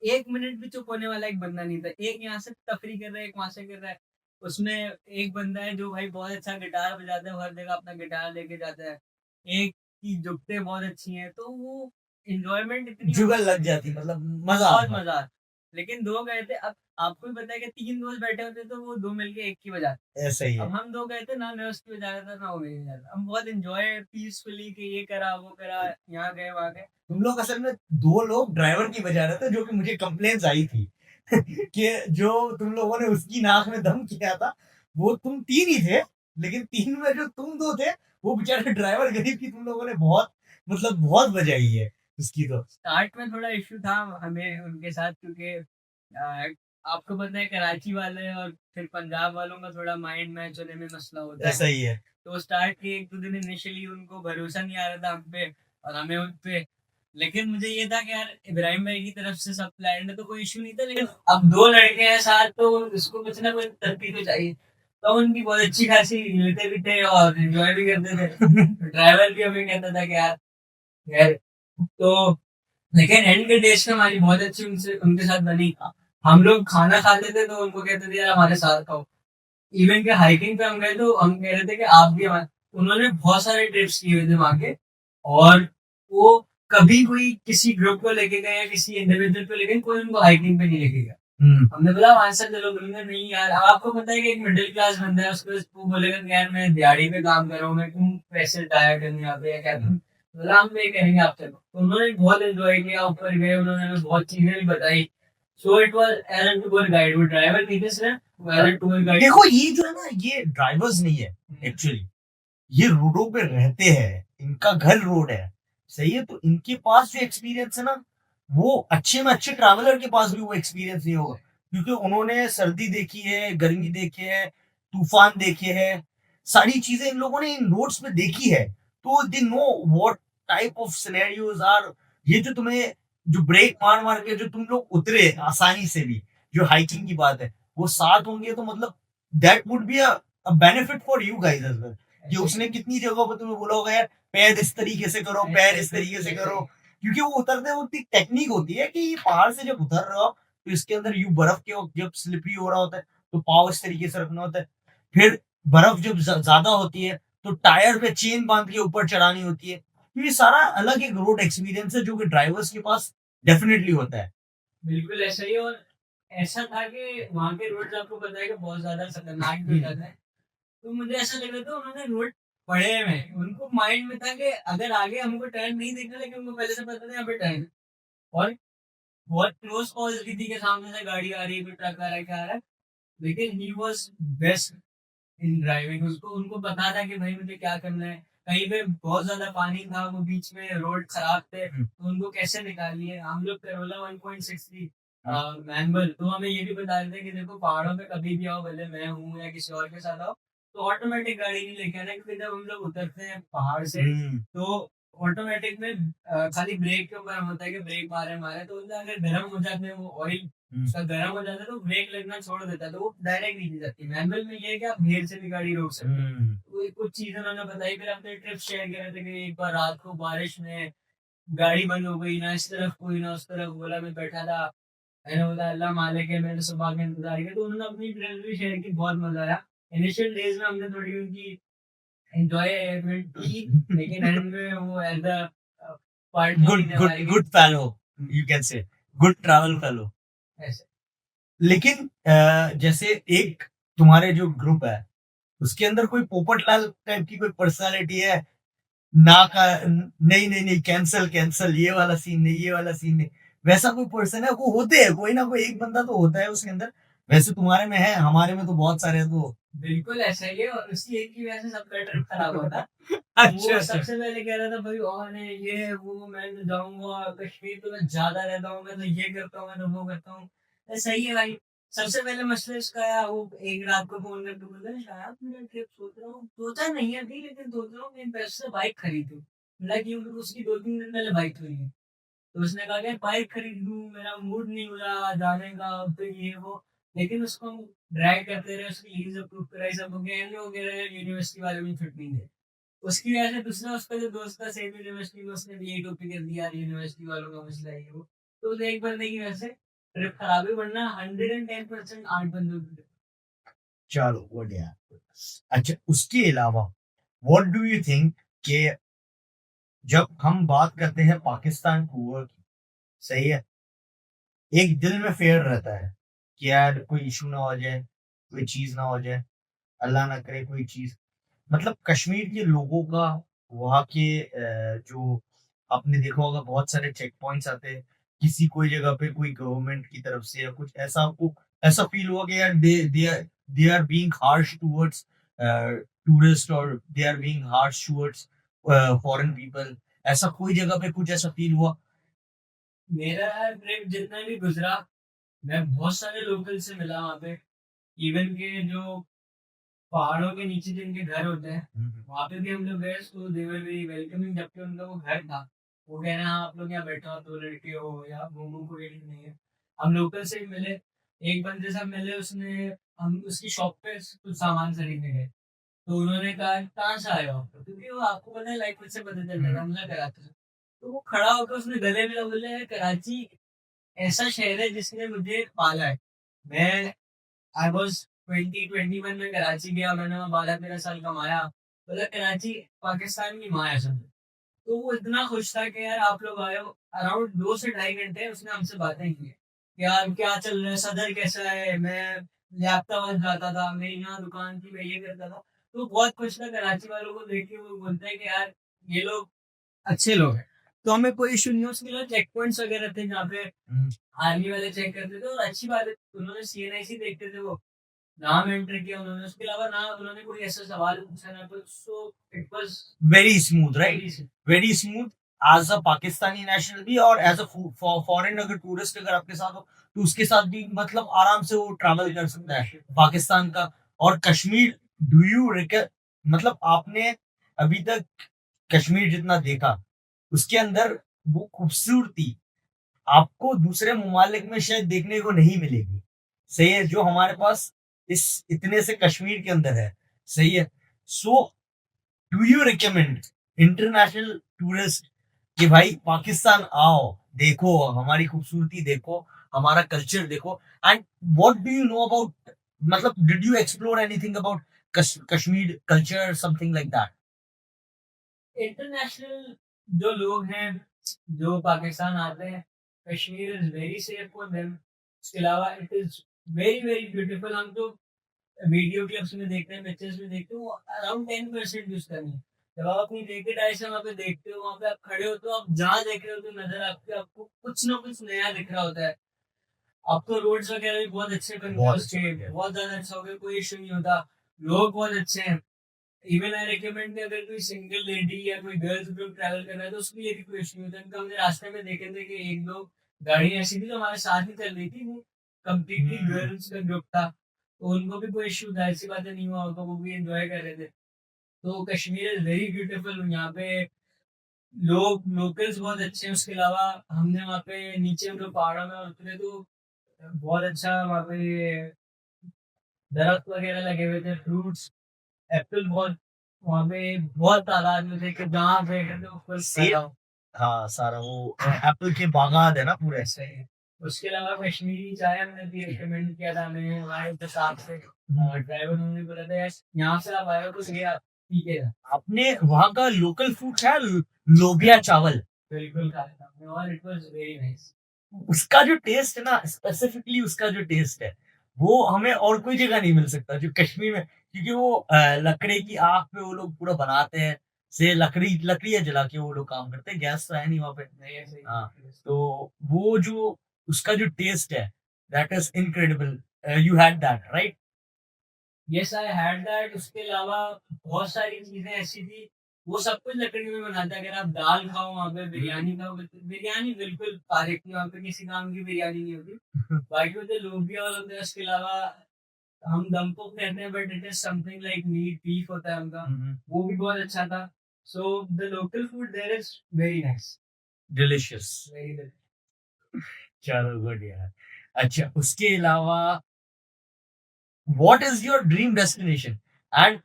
1 मिनट भी चुप होने वाला एक बंदा नहीं था। एक यहाँ से तफरी कर रहा है, एक वहां से कर रहा है। उसमें एक बंदा है जो भाई बहुत अच्छा गिटार बजाता है, वो हर जगह अपना गिटार लेके जाता है। एक की जुगतें बहुत अच्छी हैं, तो वो इंजॉयमेंट इतनी जुगल लग जाती, मतलब मजा बहुत आता। मजा आता। लेकिन 2 गए थे, अब आपको भी पता है कि 3 दोस्त बैठे होते तो वो 2 मिलके एक की बजाते। ऐसा ही अब है। हम 2 गए थे ना, मैं उसकी बजा रहा था ना वो मेरी बजा रहा था। हम बहुत एंजॉय पीसफुली कि ये करा वो करा, यहाँ गए वहाँ गए। तुम लोग असल में 2 लोग ड्राइवर की बजा रहे थे, जो कि मुझे कंप्लेंट्स आई थी कि जो तुम लोगों ने उसकी नाक में दम किया था, वो तुम 3 ही थे, लेकिन 3 में जो तुम 2 थे, वो बेचारे ड्राइवर गरीब की तुम लोगों ने बहुत, मतलब बहुत बजाई है उसकी तो। स्टार्ट में थोड़ा इश्यू था हमें उनके साथ, क्योंकि आपको पता है कराची वाले और फिर पंजाब वालों का थोड़ा माइंड मैच होने में मसला होता ऐसा है। ही है। तो स्टार्ट के 1-2 दिन इनिशियली उनको भरोसा नहीं आ रहा था हम पे और हमें उन पे। लेकिन मुझे ये था कि यार इब्राहिम भाई की तरफ से सब प्लान है तो कोई इशू नहीं था। लेकिन अब 2 लड़के हैं साथ, तो इसको कुछ ना कुछ तरक्की तो चाहिए। तो उनकी बहुत अच्छी खासी लेते भी थे और एंजॉय भी करते थे। ड्राइवर भी हमें कहता था कि यार यार तो। लेकिन एंड के डेज में हमारी बहुत अच्छी उनसे उनके साथ बनी। हम लोग खाना खाते थे तो उनको कहते थे यार हमारे साथ खाओ। इवन के हाइकिंग पे हम गए तो हम कह रहे थे कि आप भी हमारे। उन्होंने बहुत सारे ट्रिप्स किए हुए थे वहां के। और वो कभी कोई किसी ग्रुप को लेके गए या किसी इंडिविजुअल को लेके, कोई उनको हाइकिंग पे नहीं लेके गया। हमने बोला वहां से चलो, बोलेंगे नहीं यार। अब आपको पता है कि एक मिडिल क्लास बंदा है, उसको वो बोलेगा कि यार मैं दिहाड़ी पे काम कर रहा हूँ, मैं क्यों पैसे डाया करने यहाँ पे या क्या करूँ। बोला हम ये कहेंगे आप चलो। तो उन्होंने बहुत एंजॉय किया, ऊपर गए, उन्होंने हमें बहुत चीजें भी बताई। So it was as a tour guide. वो ड्राइवर नहीं थे सिर्फ, वो एज अ टूर गाइड। देखो ये जो है ना, ये ड्राइवर्स नहीं है एक्चुअली, ये रोडों पे रहते हैं, इनका घर रोड है, सही है? तो इनके पास जो एक्सपीरियंस है ना, वो अच्छे में अच्छे ट्रैवलर के पास भी वो एक्सपीरियंस नहीं होगा, क्योंकि उन्होंने सर्दी देखी है, गर्मी देखी है, तूफान देखे हैं, सारी चीजें इन लोगों ने इन रोड्स पे देखी है, तो they know what type of scenarios are. ये जो तुम्हें जो ब्रेक मार मार के जो तुम लोग उतरे आसानी से भी, जो हाइकिंग की बात है, वो साथ होंगे तो मतलब that would be a benefit for you guys as well. कि उसने कितनी जगहों पर तुम्हें बोला होगा यार पैर इस तरीके से करो, पैर इस तरीके से करो, क्योंकि वो उतरते वक्त एक टेक्निक होती है कि ये पहाड़ से जब उतर रहे हो तो इसके अंदर यू बर्फ के वक्त जब स्लिपरी हो रहा होता है तो पाँव इस तरीके से रखना होता है, फिर बर्फ जब ज्यादा होती है तो टायर पे चेन बांध के ऊपर चढ़ानी होती है, तो ये सारा अलग एक रोड एक्सपीरियंस है जो कि ड्राइवर्स के पास डेफिनेटली होता है। बिल्कुल ऐसा ही। और ऐसा था कि वहाँ के रोड्स आपको पता है कि बहुत ज्यादा खतरनाक भी हो जाता है। तो मुझे ऐसा लग रहा था उन्होंने रोड पढ़े हुए हैं। उनको माइंड में था कि अगर आगे हमको टर्न नहीं देखना, लेकिन उनको पहले से पता था यहाँ पे टर्न। और बहुत क्लोज कॉल्स भी थी कि सामने से गाड़ी आ रही है, कोई ट्रक आ रहा है, क्या आ रहा है। लेकिन he was best in driving. उसको उनको पता था कि भाई मुझे क्या करना है। कहीं पे बहुत ज्यादा पानी था, वो बीच में रोड खराब थे, तो उनको कैसे निकालिए। हम लोग करोला 1.63 मैनुअल, तो हमें ये भी बता रहे थे कि देखो पहाड़ों पे कभी भी आओ, भले मैं हूँ या किसी और के साथ आओ, तो ऑटोमेटिक गाड़ी नहीं लेके आना, क्योंकि जब हम लोग उतरते हैं पहाड़ से तो ऑटोमेटिक में खाली ब्रेक के ऊपर होता है कि ब्रेक मारे मारे, तो अगर गर्म हो जाते हैं वो ऑयल उसका गर्म हो जाता है तो ब्रेक लगना छोड़ देता है, तो वो डायरेक्ट नीचे जाती है। मैनुअल में ये है कि आप घेर से भी गाड़ी रोक सकते हैं। तो ये कुछ चीजें उन्होंने बताई। फिर अपने ट्रिप शेयर कर रहे थे कि एक बार रात को बारिश में गाड़ी बंद हो गई, ना इस तरफ कोई ना उस तरफ, बोला मैं बैठा था, मैंने बोला अल्लाह मालिक है, मैंने सुबह का इंतजार किया। तो उन्होंने अपनी ट्रिप भी शेयर की, बहुत मजा आया। इनिशियल डेज में हमने थोड़ी उनकी एंजॉयमेंट की, लेकिन एंड में वो as a party good fellow, you can say good travel fellow. ऐसे। लेकिन जैसे एक तुम्हारे जो ग्रुप है उसके अंदर कोई पोपटलाल टाइप की कोई पर्सनालिटी है ना का, नहीं नहीं नहीं, कैंसल कैंसल, ये वाला सीन नहीं, ये वाला सीन नहीं, वैसा कोई पर्सन है? वो होते हैं, कोई ना कोई एक बंदा तो होता है उसके अंदर। वैसे तुम्हारे में है, हमारे में तो बहुत सारे हैं, तो बिल्कुल ऐसा ही है। और उसी एक की वजह से सबका ट्रिप खराब हुआ था। अच्छा वो अच्छा। सबसे पहले कह रहा था भाई और है ये वो, मैं तो जाऊंगा कश्मीर, तो मैं ज्यादा रहता हूँ, मैं तो ये करता हूँ, मैं तो वो करता हूँ। तो सही है भाई। सबसे पहले मसला इसका आया, वो एक रात को फोन करके बोला शायद मेरा ट्रिप सोच रहा हूँ, सोचा नहीं है अभी, लेकिन सोच रहा हूँ मैं पैसे से बाइक खरीदूं। बोला क्यों? क्योंकि उसकी 2-3 दिन पहले बाइक खरीदी। तो उसने कहा कि बाइक खरीद लूं, मेरा मूड नहीं हो रहा जाने का, तो ये वो। लेकिन उसको हम ड्रैग करते रहे, उसकी लीज अप्रूव कराई, सब हो गया, एंड में हो गया यूनिवर्सिटी वाले भी छुट्टी नहीं दे। उसकी वजह से दूसरा उसका जो दोस्त था सेम यूनिवर्सिटी में, उसने भी यही टॉपिक कर दिया, यूनिवर्सिटी वालों का मसला है ये वो। तो उसे एक बंदे की वजह से ट्रिप खराब हुई, वरना 110% 8 बंदों की trip। चलो बढ़िया। अच्छा, उसके अलावा व्हाट डू यू थिंक कि जब हम बात करते हैं पाकिस्तान टूर की, सही है, एक दिल में फेयर रहता है कि यार कोई इशू ना हो जाए, कोई चीज ना हो जाए, अल्लाह ना करे कोई चीज। मतलब कश्मीर के लोगों का, वहाँ के जो आपने देखा होगा बहुत सारे चेक पॉइंट्स आते हैं, किसी कोई जगह पे कोई गवर्नमेंट की तरफ से या कुछ ऐसा आपको ऐसा फील हुआ कि यार they are being harsh towards tourist, और they are being harsh towards foreign people, ऐसा कोई जगह पे कुछ ऐसा फील हुआ? मेरा ट्रिप जितना भी गुजरा, मैं बहुत सारे लोकल से मिला वहाँ पे। इवन के जो पहाड़ों के नीचे जिनके घर होते हैं, वहाँ पे भी हम लोग गए, तो दे वर वेरी वेलकमिंग। जबकि उनका वो घर था, वो कह रहे हैं हाँ आप लोग यहाँ बैठो, तो लड़के हो या घूमो, कोई issue नहीं है। हम लोकल से भी मिले, एक बंदे से मिले, उसने हम उसकी शॉप पे कुछ सामान खरीदने गए, तो उन्होंने कहा कहाँ से आए हो आप लोग? क्योंकि वो आपको पता है लाइक से पता चल रहा था कराची से। तो वो खड़ा होकर उसने गले मिला, बोले "यार, कराची ऐसा शहर है जिसने मुझे पाला है। मैं आई वॉज 2021 में कराची गया, मैंने वहाँ 12-13 साल कमाया। बोला कराची पाकिस्तान की माँ है समझो। तो वो इतना खुश था कि यार आप लोग आए हो। अराउंड 2 से ढाई घंटे उसने हमसे बातें की कि यार क्या चल रहा है, सदर कैसा है, मैं लियाकताबाद जाता था, मेरी यहाँ दुकान थी, मैं ये करता था। तो बहुत खुश था कराची वालों को देख के। वो बोलते हैं कि यार ये लोग अच्छे लोग हैं। तो हमें कोई इशू नहीं है। उसके लिए चेक पॉइंट्स वगैरह थे जहाँ पे आर्मी वाले चेक करते थे। और अच्छी बात है, उन्होंने CNIC देखते थे वो, नाम एंटर किया उन्होंने, उसके अलावा ना उन्होंने कोई ऐसा सवाल पूछा ना कुछ, so it was very smooth, right? Very simple. Very smooth. As a Pakistani national भी और एज अ फॉरेन अगर टूरिस्ट अगर आपके साथ हो तो उसके साथ भी मतलब आराम से वो ट्रैवल कर सकता है पाकिस्तान का। और कश्मीर, डू यू मतलब आपने अभी तक कश्मीर जितना देखा उसके अंदर वो खूबसूरती आपको दूसरे ममालिक में शायद देखने को नहीं मिलेगी। सही है, जो हमारे पास इस इतने से कश्मीर के अंदर है। सही है। So do you recommend international tourist कि भाई पाकिस्तान आओ, देखो हमारी खूबसूरती, देखो हमारा कल्चर, देखो। And what do you know about, मतलब did you explore anything about Kashmir culture, something like that? International जो लोग हैं जो पाकिस्तान आते हैं, Kashmir is very safe for them. उसके अलावा it is very very beautiful. हम तो वीडियो क्लिप्स में देखते हैं, पिक्चर्स में देखते हो, अराउंड 10% यूज करनी है। जब आप अपनी नेकेड आई से वहाँ पे देखते हो, वहाँ पे आप खड़े हो तो आप जहाँ देख रहे हो तो नजर आपको कुछ ना कुछ नया दिख रहा होता है। आपको रोड्स वगैरह भी बहुत अच्छे बन गए बहुत उसके, अच्छे बन गए। बहुत ज्यादा अच्छा हो गया, कोई इशू नहीं होता। लोग बहुत अच्छे हैं। इवन आई रिकमेंड अगर कोई सिंगल लेडी या कोई गर्ल्स ग्रुप ट्रैवल कर रहा है तो उसके लिए भी कोई इशू नहीं होता। इनका हमने रास्ते में देखे थे कि एक दो गाड़ी ऐसी थी जो हमारे साथ ही चल रही थी, वो कम्प्लीटली गर्ल्स का ग्रुप था, तो उनको भी कोई इशू जाहिर सी बातें नहीं हुआ होगा, वो भी एंजॉय कर रहे थे। तो कश्मीर इज वेरी ब्यूटीफुल। यहाँ पे लोग लोकल्स बहुत अच्छे हैं। उसके अलावा हमने वहाँ पे नीचे हम लोग पहाड़ों में उतरे तो बहुत अच्छा वहाँ पे दरख्त वगैरह लगे हुए थे, फ्रूट्स, एप्पल बहुत वहाँ पे बहुत तादाद में थे कि जहाँ पे तो फल सेब, हाँ सारा वो एप्पल के बागान है ना पूरे। ऐसे ही। उसके अलावा कश्मीरी चाय हमने भी रिकमेंड किया था हमें हमारे हिसाब से। ड्राइवर उन्होंने बोला था यार यहाँ से आप आए हो तो ये आप पीके जा। आपने वहाँ का लोकल फूड है लोबिया चावल, बिल्कुल खाया था हमने और इट वाज वेरी नाइस। उसका जो टेस्ट है ना, स्पेसिफिकली उसका जो टेस्ट है वो हमें और कोई जगह नहीं मिल सकता जो कश्मीर में। क्योंकि वो लकड़ी की आग पे वो लोग पूरा बनाते हैं, से लकड़ियां जला के वो लोग काम करते हैं, गैस तो है नहीं वहाँ पे। नहीं ऐसे ही। हाँ, तो वो जो उसका जो टेस्ट है, that is incredible. You had that, right? Yes I had that. उसके अलावा बहुत सारी चीजें ऐसी थी, वो सब कुछ लकड़ी में बनाता है। अगर आप दाल खाओ वहाँ पे, बिरयानी खाओ, बिरयानी बिल्कुल फारिग थी, वहाँ पे किसी काम की बिरयानी नहीं होती। बाकी होते लोबिया और होते हैं। उसके अलावा हम दम पोक कहते हैं but it is something like meat beef होता है उनका, वो भी बहुत अच्छा था। So the local food there is very nice, delicious. Very. चलो गुड यार। अच्छा, उसके अलावा what is your dream destination and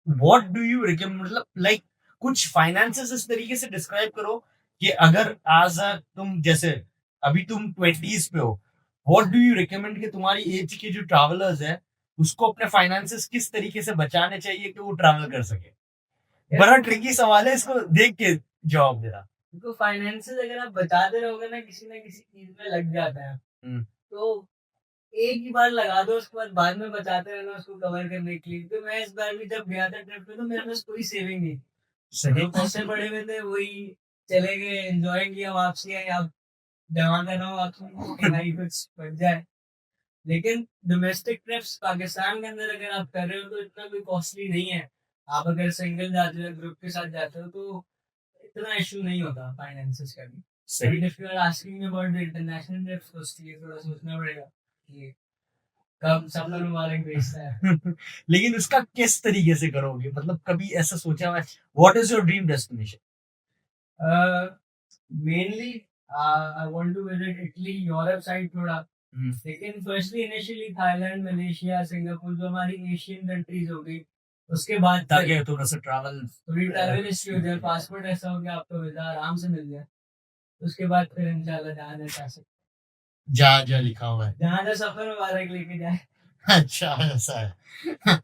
what do you recommend, मतलब लाइक कुछ फाइनेंसेस इस तरीके से डिस्क्राइब करो कि अगर एज अ तुम जैसे अभी तुम 20s पे हो, व्हाट डू यू रिकमेंड कि तुम्हारी एज के जो ट्रैवलर्स है उसको अपने फाइनेंसेस किस तरीके से बचाने चाहिए कि वो ट्रैवल कर सके? बड़ा ट्रिकी सवाल है, इसको देख के जवाब देना। तो फाइनेंसेस अगर आप बचाते रहोगे ना किसी चीज में लग जाता है, तो एक ही बार लगा दो, उसके बाद में बचाते रहना उसको कवर करने के लिए। तो मैं इस बार भी जब गया था ट्रिप पे तो मेरे पास कोई सेविंग नहीं, जो पैसे पड़े हुए थे वही चले गए, एंजॉय किया, वापसी आई। आप जमा कर रहा हूँ आपको कि भाई कुछ बच जाए। लेकिन डोमेस्टिक ट्रिप्स पाकिस्तान के अंदर अगर आप कर रहे हो तो इतना कोई कॉस्टली नहीं है। आप अगर सिंगल जाते हो, ग्रुप के साथ जाते हो तो इतना इशू नहीं होता फाइनेंसेस का भी। सही। If you are asking about the international trips तो उसके लिए थोड़ा सोचना पड़ेगा कि कब सफर मुबारक भेजता है। लेकिन उसका किस तरीके से करोगे, मतलब कभी ऐसा सोचा है what is your dream destination? Mainly I want to visit Italy, Europe side थोड़ा। लेकिन firstly initially Thailand, Malaysia, Singapore, जो हमारी एशियन कंट्रीज हो गई। उसके बाद ताकि थोड़ा सा ट्रैवल, थोड़ी ट्रैवल हिस्ट्री हो जाए, पासपोर्ट ऐसा हो गया आपको वीजा आराम से मिल जाए। उसके बाद फिर इंशाल्लाह जहाँ जा सकते, जहाँ जहाँ लिखा हुआ है। जहाँ जहाँ सफर मुबारक लेके जाए। अच्छा ऐसा है।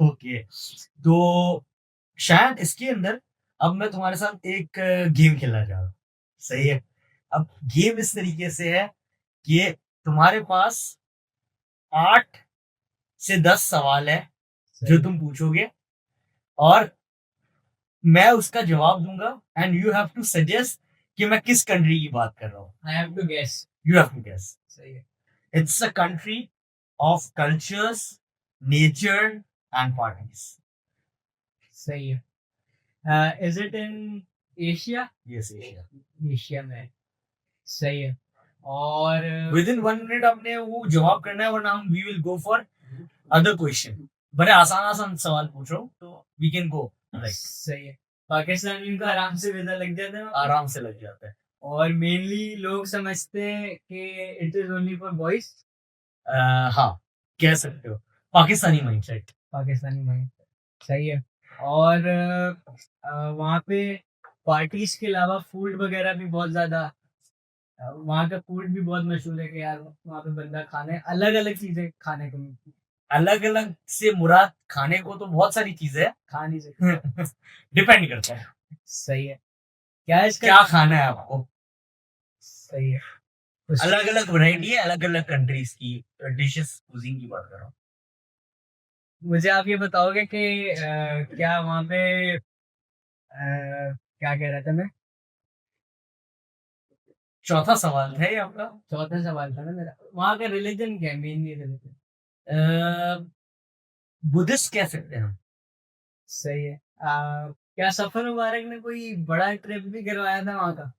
ओके, तो शायद इसके अंदर अब मैं तुम्हारे साथ एक गेम खेलना चाह रहा हूँ। सही है। अब गेम इस तरीके से है कि तुम्हारे पास 8 से 10 सवाल है जो तुम पूछोगे और मैं उसका जवाब दूंगा and you have to suggest कि मैं किस कंट्री की बात कर रहा हूँ। I have to guess. You have to guess. सही है। It's a country of cultures, nature and parties. सही है. Is it in Asia? Yes, Asia. Asia में. सही है. और विद इन 1 मिनट आपने वो जवाब करना है, वरना हम we will go for other question. बड़े आसान आसान सवाल पूछ रहा हूँ, तो वी कैन गो. सही है. पाकिस्तानी का आराम से वीजा लग जाता है. आराम से लग जाता है. और मेनली लोग समझते हैं कि it is only for boys. हाँ, कह सकते हो. पाकिस्तानी माइंडसेट. पाकिस्तानी माइंड. सही है. और वहाँ पे पार्टीज के अलावा फूड वगैरह भी बहुत ज्यादा. वहाँ का फूड भी बहुत मशहूर है कि यार वहाँ पे बंदा खाने अलग अलग चीजें खाने को मिलती. अलग अलग से मुराद खाने को तो बहुत सारी चीजें है. खा नहीं सकते. डिपेंड करता है सही है. क्या इसका क्या खाना है आपको. सही है. अलग अलग वैरायटी है, अलग अलग कंट्रीज की डिशेस कुजीन की बात कर रहा हूँ. मुझे आप ये बताओगे कि क्या वहाँ पे क्या कह रहा था मैं. चौथा सवाल है ये आपका. चौथा सवाल था ना मेरा. वहाँ का रिलीजन क्या है? मेनली रिलीजन बुद्धिस्ट कह सकते हैं हम. सही है. क्या सफर मुबारक ने कोई बड़ा ट्रिप भी करवाया था वहाँ का?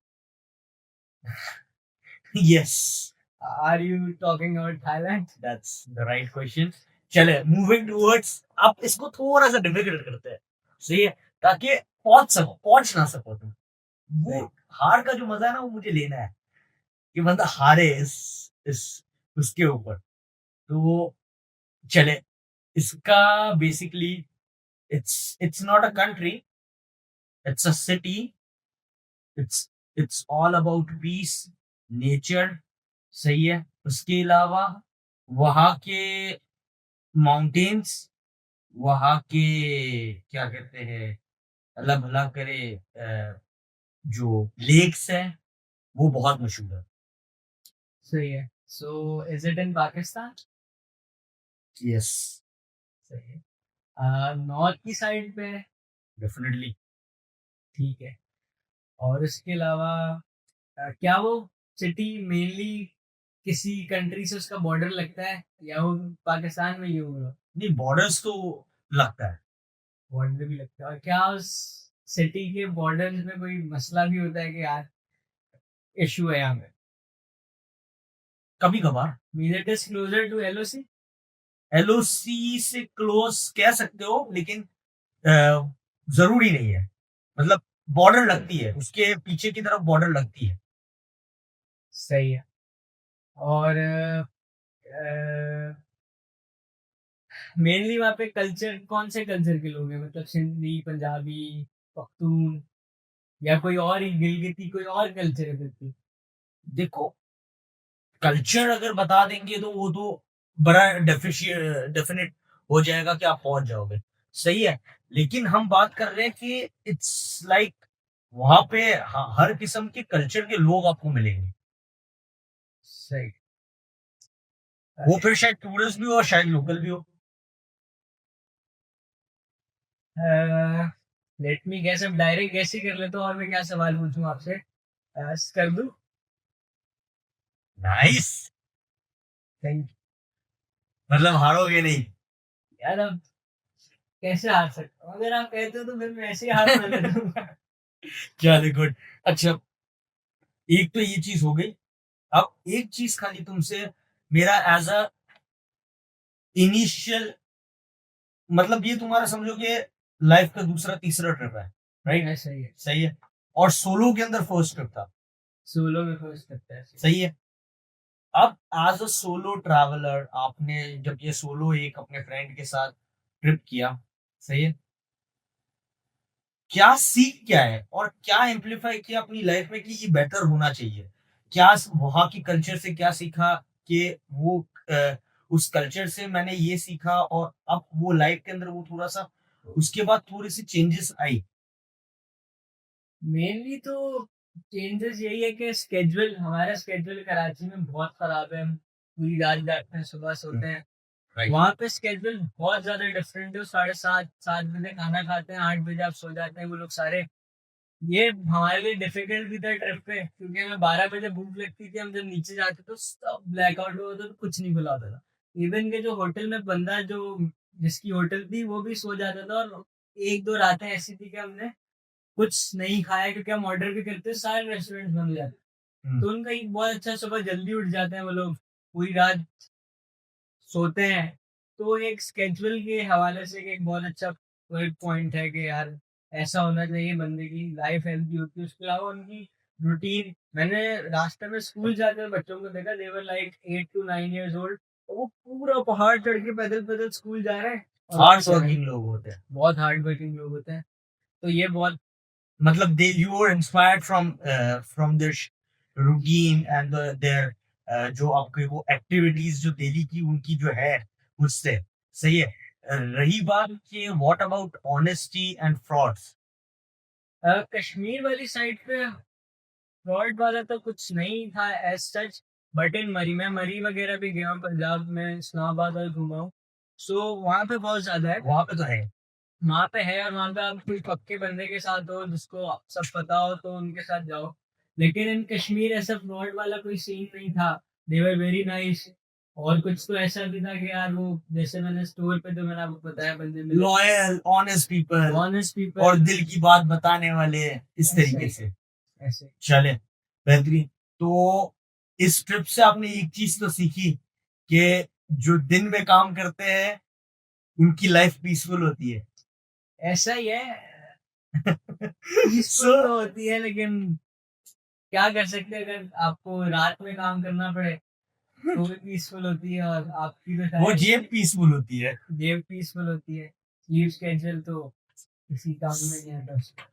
Yes, are you talking about Thailand? That's the right question. चले, मूविंग टूवर्ड्स. आप इसको थोड़ा सा डिफिकल्ट करते हैं, सही है, ताकि पहुंच ना सको तुम. वो हार का जो मजा है ना, वो मुझे लेना है कि बंदा हारे इस उसके ऊपर. तो चले, इसका basically it's not a country, it's a city. it's all about peace, nature. सही है. उसके अलावा वहाँ के माउंटेन्स, वहाँ के क्या कहते हैं, अल्लाह भला करे, जो लेक्स है वो बहुत मशहूर है. सही है. So is it in Pakistan? Yes, सही है. नॉर्थ की साइड पे है? डेफिनेटली. ठीक है. और इसके अलावा क्या वो सिटी मेनली किसी कंट्री से उसका बॉर्डर लगता है या वो पाकिस्तान में ही होगा? नहीं, बॉर्डर्स तो लगता है. बॉर्डर भी लगता है. और क्या उस सिटी के बॉर्डर में कोई मसला भी होता है कि यार इशू है यहाँ पे? कभी कभार. Meerut is closer to LOC? LOC से क्लोज कह सकते हो, लेकिन जरूरी नहीं है. मतलब बॉर्डर लगती है, उसके पीछे की तरफ बॉर्डर लगती है. सही है. और मेनली वहाँ पे कल्चर कौन से कल्चर के लोग हैं? मतलब सिंधी, पंजाबी, पख्तून या कोई और ही गिलगिती कोई और कल्चर है बिल्कुल? देखो, कल्चर अगर बता देंगे तो वो तो बड़ा डेफिनेट हो जाएगा कि आप पहुंच जाओगे. सही है. लेकिन हम बात कर रहे हैं कि इट्स लाइक वहां पे हर किस्म के कल्चर के लोग आपको मिलेंगे. सही. वो फिर शायद टूरिस्ट भी हो और शायद लोकल भी हो. Let me guess. अब डायरेक्ट गेस ही कर लेता हूँ. और मैं क्या सवाल पूछूं आपसे? कर दूं? नाइस. थैंक मतलब हारोगे नहीं. यार अब कैसे हार सकता हूँ? अगर आप कहते हो तो फिर मैं ऐसे ही हार मान लेता हूँ. क्या गुड. अच्छा, एक तो ये चीज हो गई. अब एक चीज खाली तुमसे, मेरा एज अ इनिशियल, मतलब ये तुम्हारा समझो कि लाइफ का दूसरा तीसरा ट्रिप है, राइट? सही है. सही है. और सोलो के अंदर फर्स्ट ट्रिप था. सोलो में फर्स्ट करता है. सही है. अब एज अ सोलो ट्रैवलर, आपने जब ये सोलो एक अपने फ्रेंड के साथ ट्रिप किया, सही है, क्या सीख क्या है और क्या एम्पलीफाई किया अपनी लाइफ में कि ये बेटर होना चाहिए? क्या वहां की कल्चर से क्या सीखा कि वो उस कल्चर से मैंने ये सीखा, और अब वो लाइफ के अंदर वो थोड़ा सा उसके बाद थोड़ी सी चेंजेस आई? मेनली तो चेंजेस यही है कि स्केड्यूल, हमारा स्केड्यूल कराची में बहुत खराब है. हम पूरी रात जागते हैं, सुबह सोते हैं. Right. वहाँ पे स्केड्यूल बहुत ज्यादा डिफरेंट है. 7:30 खाना खाते हैं, 8 आप सो जाते हैं वो लोग सारे. ये हमारे लिए डिफिकल्ट भी था ट्रिप पे, क्योंकि हमें 12 बजे भूख लगती थी. हम जब नीचे जाते तो सब ब्लैकआउट हो होता तो कुछ नहीं खुला होता था. इवन के जो होटल में बंदा जो जिसकी होटल थी वो भी सो जाता था, और एक दो रातें ऐसी थी कि हमने कुछ नहीं खाया क्योंकि हम ऑर्डर भी करते, सारे रेस्टोरेंट बंद हो जाते। तो उनका एक बहुत अच्छा, सुबह जल्दी उठ जाते हैं वो लोग, पूरी रात सोते हैं। तो एक स्केड्यूल के हवाले से एक बहुत अच्छा एक पॉइंट है कि यार ऐसा होना चाहिए, बंदे की लाइफ हेल्थी होती है। उसके अलावा उनकी रूटीन, मैंने रास्ते में स्कूल जाते हुए बच्चों को देखा, देवर लाइक 8 to 9 years old, वो पूरा पहाड़ चढ़ के पैदल पैदल स्कूल जा रहे हैं। हार्ड वर्किंग लोग होते हैं, बहुत हार्ड वर्किंग लोग होते हैं। तो ये बहुत मतलब they you were inspired from this routine and there जो आपके वो एक्टिविटीज जो डेली की उनकी जो है उससे सही है। रही बात कि what about honesty and frauds? Kashmir वाली साइड पे फ्रॉड वाला तो कुछ नहीं था एज सच, बट इन मरी, मैं मरी वगैरह भी गया हूँ, पंजाब में इस्लामाबाद और घूमा हूँ। सो वहाँ पे बहुत ज्यादा है, वहां पे तो है। वहाँ पे है। और वहाँ पे आप कोई पक्के बंदे के साथ हो जिसको सब पता हो तो उनके साथ जाओ। लेकिन इन कश्मीर ऐसा फ्रॉड वाला कोई सीन नहीं था, दे वर वेरी नाइस। और कुछ तो ऐसा भी था कि यार वो, जैसे मैंने स्टोर पे तो मैंने आपको बताया, बंदे मिले loyal honest people honest people, और दिल की बात बताने वाले, इस तरीके से। ऐसे। चले, बेहतरीन। तो इस ट्रिप से आपने एक चीज तो सीखी कि जो दिन में काम करते हैं उनकी लाइफ पीसफुल होती है। ऐसा ही है, पीसफुल So, तो होती है, लेकिन क्या कर सकते हैं, अगर आपको रात में काम करना पड़े तो भी पीसफुल होती है, और आपकी तो वो शायद जेब पीसफुल होती है। जेब पीसफुल होती है। स्लीप स्केड्यूल तो किसी काम में नहीं आता उसका।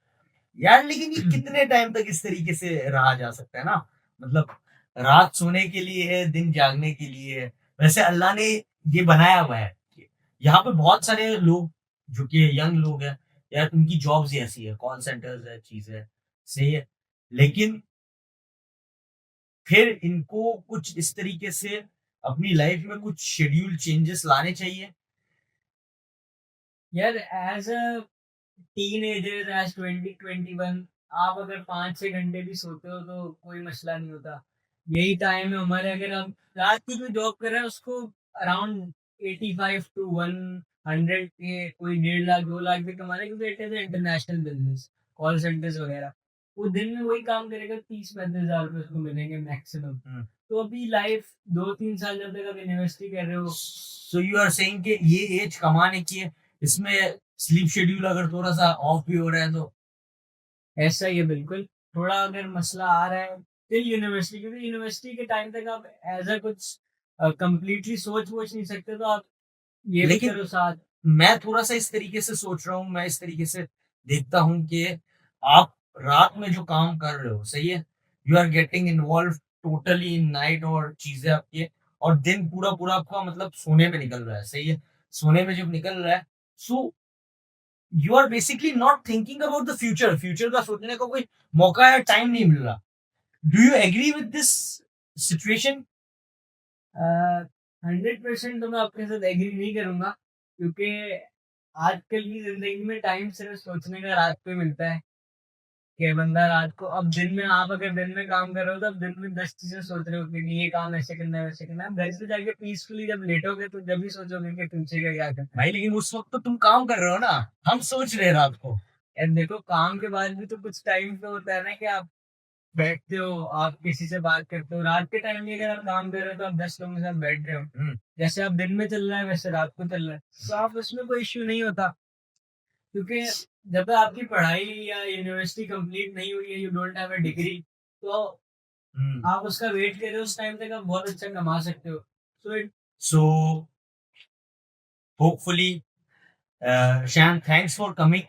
यार लेकिन ये कितने टाइम तक इस तरीके से रहा जा सकता है ना, मतलब रात सोने के लिए है, दिन जागने के लिए है। वैसे अल्लाह ने ये बनाया हुआ है। यहाँ पे बहुत सारे लोग जो कि यंग लोग हैं, यार उनकी जॉब्स ही ऐसी है, कॉल सेंटर्स है, चीज है, सही है। लेकिन फिर इनको कुछ इस तरीके से अपनी लाइफ में कुछ शेड्यूल चेंजेस लाने चाहिए। यार एज अ टीनेजर, एज 20, 21, आप अगर 5-6 घंटे भी सोते हो तो कोई मसला नहीं होता। यही टाइम है हमारे, अगर हम रात की कोई जॉब कर रहे हैं उसको अराउंड 85 to 100 के, कोई 1.5 लाख 2 लाख भी कमा रहे हैं, क्योंकि it is international business, call centres वगैरह। वो दिन में वही काम करेगा, 30-35 हजार रुपये उसको मिलेंगे मैक्सिमम। तो अभी लाइफ 2-3 साल जब तक आप यूनिवर्सिटी कर रहे हो, सो यू आर सेइंग कि ये एज कमाने की है, इसमें स्लीप शेड्यूल अगर थोड़ा सा ऑफ भी हो रहा है तो ऐसा ही है बिल्कुल। थोड़ा अगर मसला आ रहा है टिल यूनिवर्सिटी, क्योंकि यूनिवर्सिटी के टाइम तक आप एज अ कुछ कंप्लीटली सोच वोच नहीं सकते, तो आप ये भी लेकिन करो साथ। मैं थोड़ा सा इस तरीके से सोच रहा हूँ, मैं इस तरीके से देखता हूँ कि आप रात में जो काम कर रहे हो सही है, you are getting involve totally in night और चीजें आपके, और दिन पूरा पूरा आपका मतलब सोने में निकल रहा है, सही है। सोने में जब निकल रहा है, so you are basically not thinking about the future, future का सोचने का कोई मौका या टाइम नहीं मिल रहा। Do you agree with this situation? 100% तो मैं आपके साथ एग्री नहीं करूंगा, क्योंकि आजकल की जिंदगी में टाइम सिर्फ सोचने का रात को ही मिलता है। कि बंदा रात को, अब दिन में आप अगर दिन में काम कर रहे हो तो आप दिन में 10 चीजें सोच रहे हो कि ये काम ऐसे करना है वैसे करना है। आप घर से जाके पीसफुली जब लेटोगे तो जब भी सोचोगे कि तुमसे का क्या करना है। भाई लेकिन उस वक्त तो तुम काम कर रहे हो ना, हम सोच रहे हैं रात को। यार देखो, काम के बाद भी तो कुछ टाइम तो होता है ना कि आप बैठते हो, आप किसी से बात करते हो। रात के टाइम में अगर आप काम कर रहे हो तो आप 10 लोगों के साथ बैठ रहे हो, जैसे आप दिन में चल रहा है वैसे रात को चल रहा है, तो आप उसमें कोई इश्यू नहीं होता। क्योंकि जब तक आपकी पढ़ाई या यूनिवर्सिटी कंप्लीट नहीं हुई है, you don't have a degree, तो आप उसका वेट कर रहे हो, उस टाइम तक आप बहुत अच्छा कमा सकते हो। So it so hopefully Shan, thanks for coming,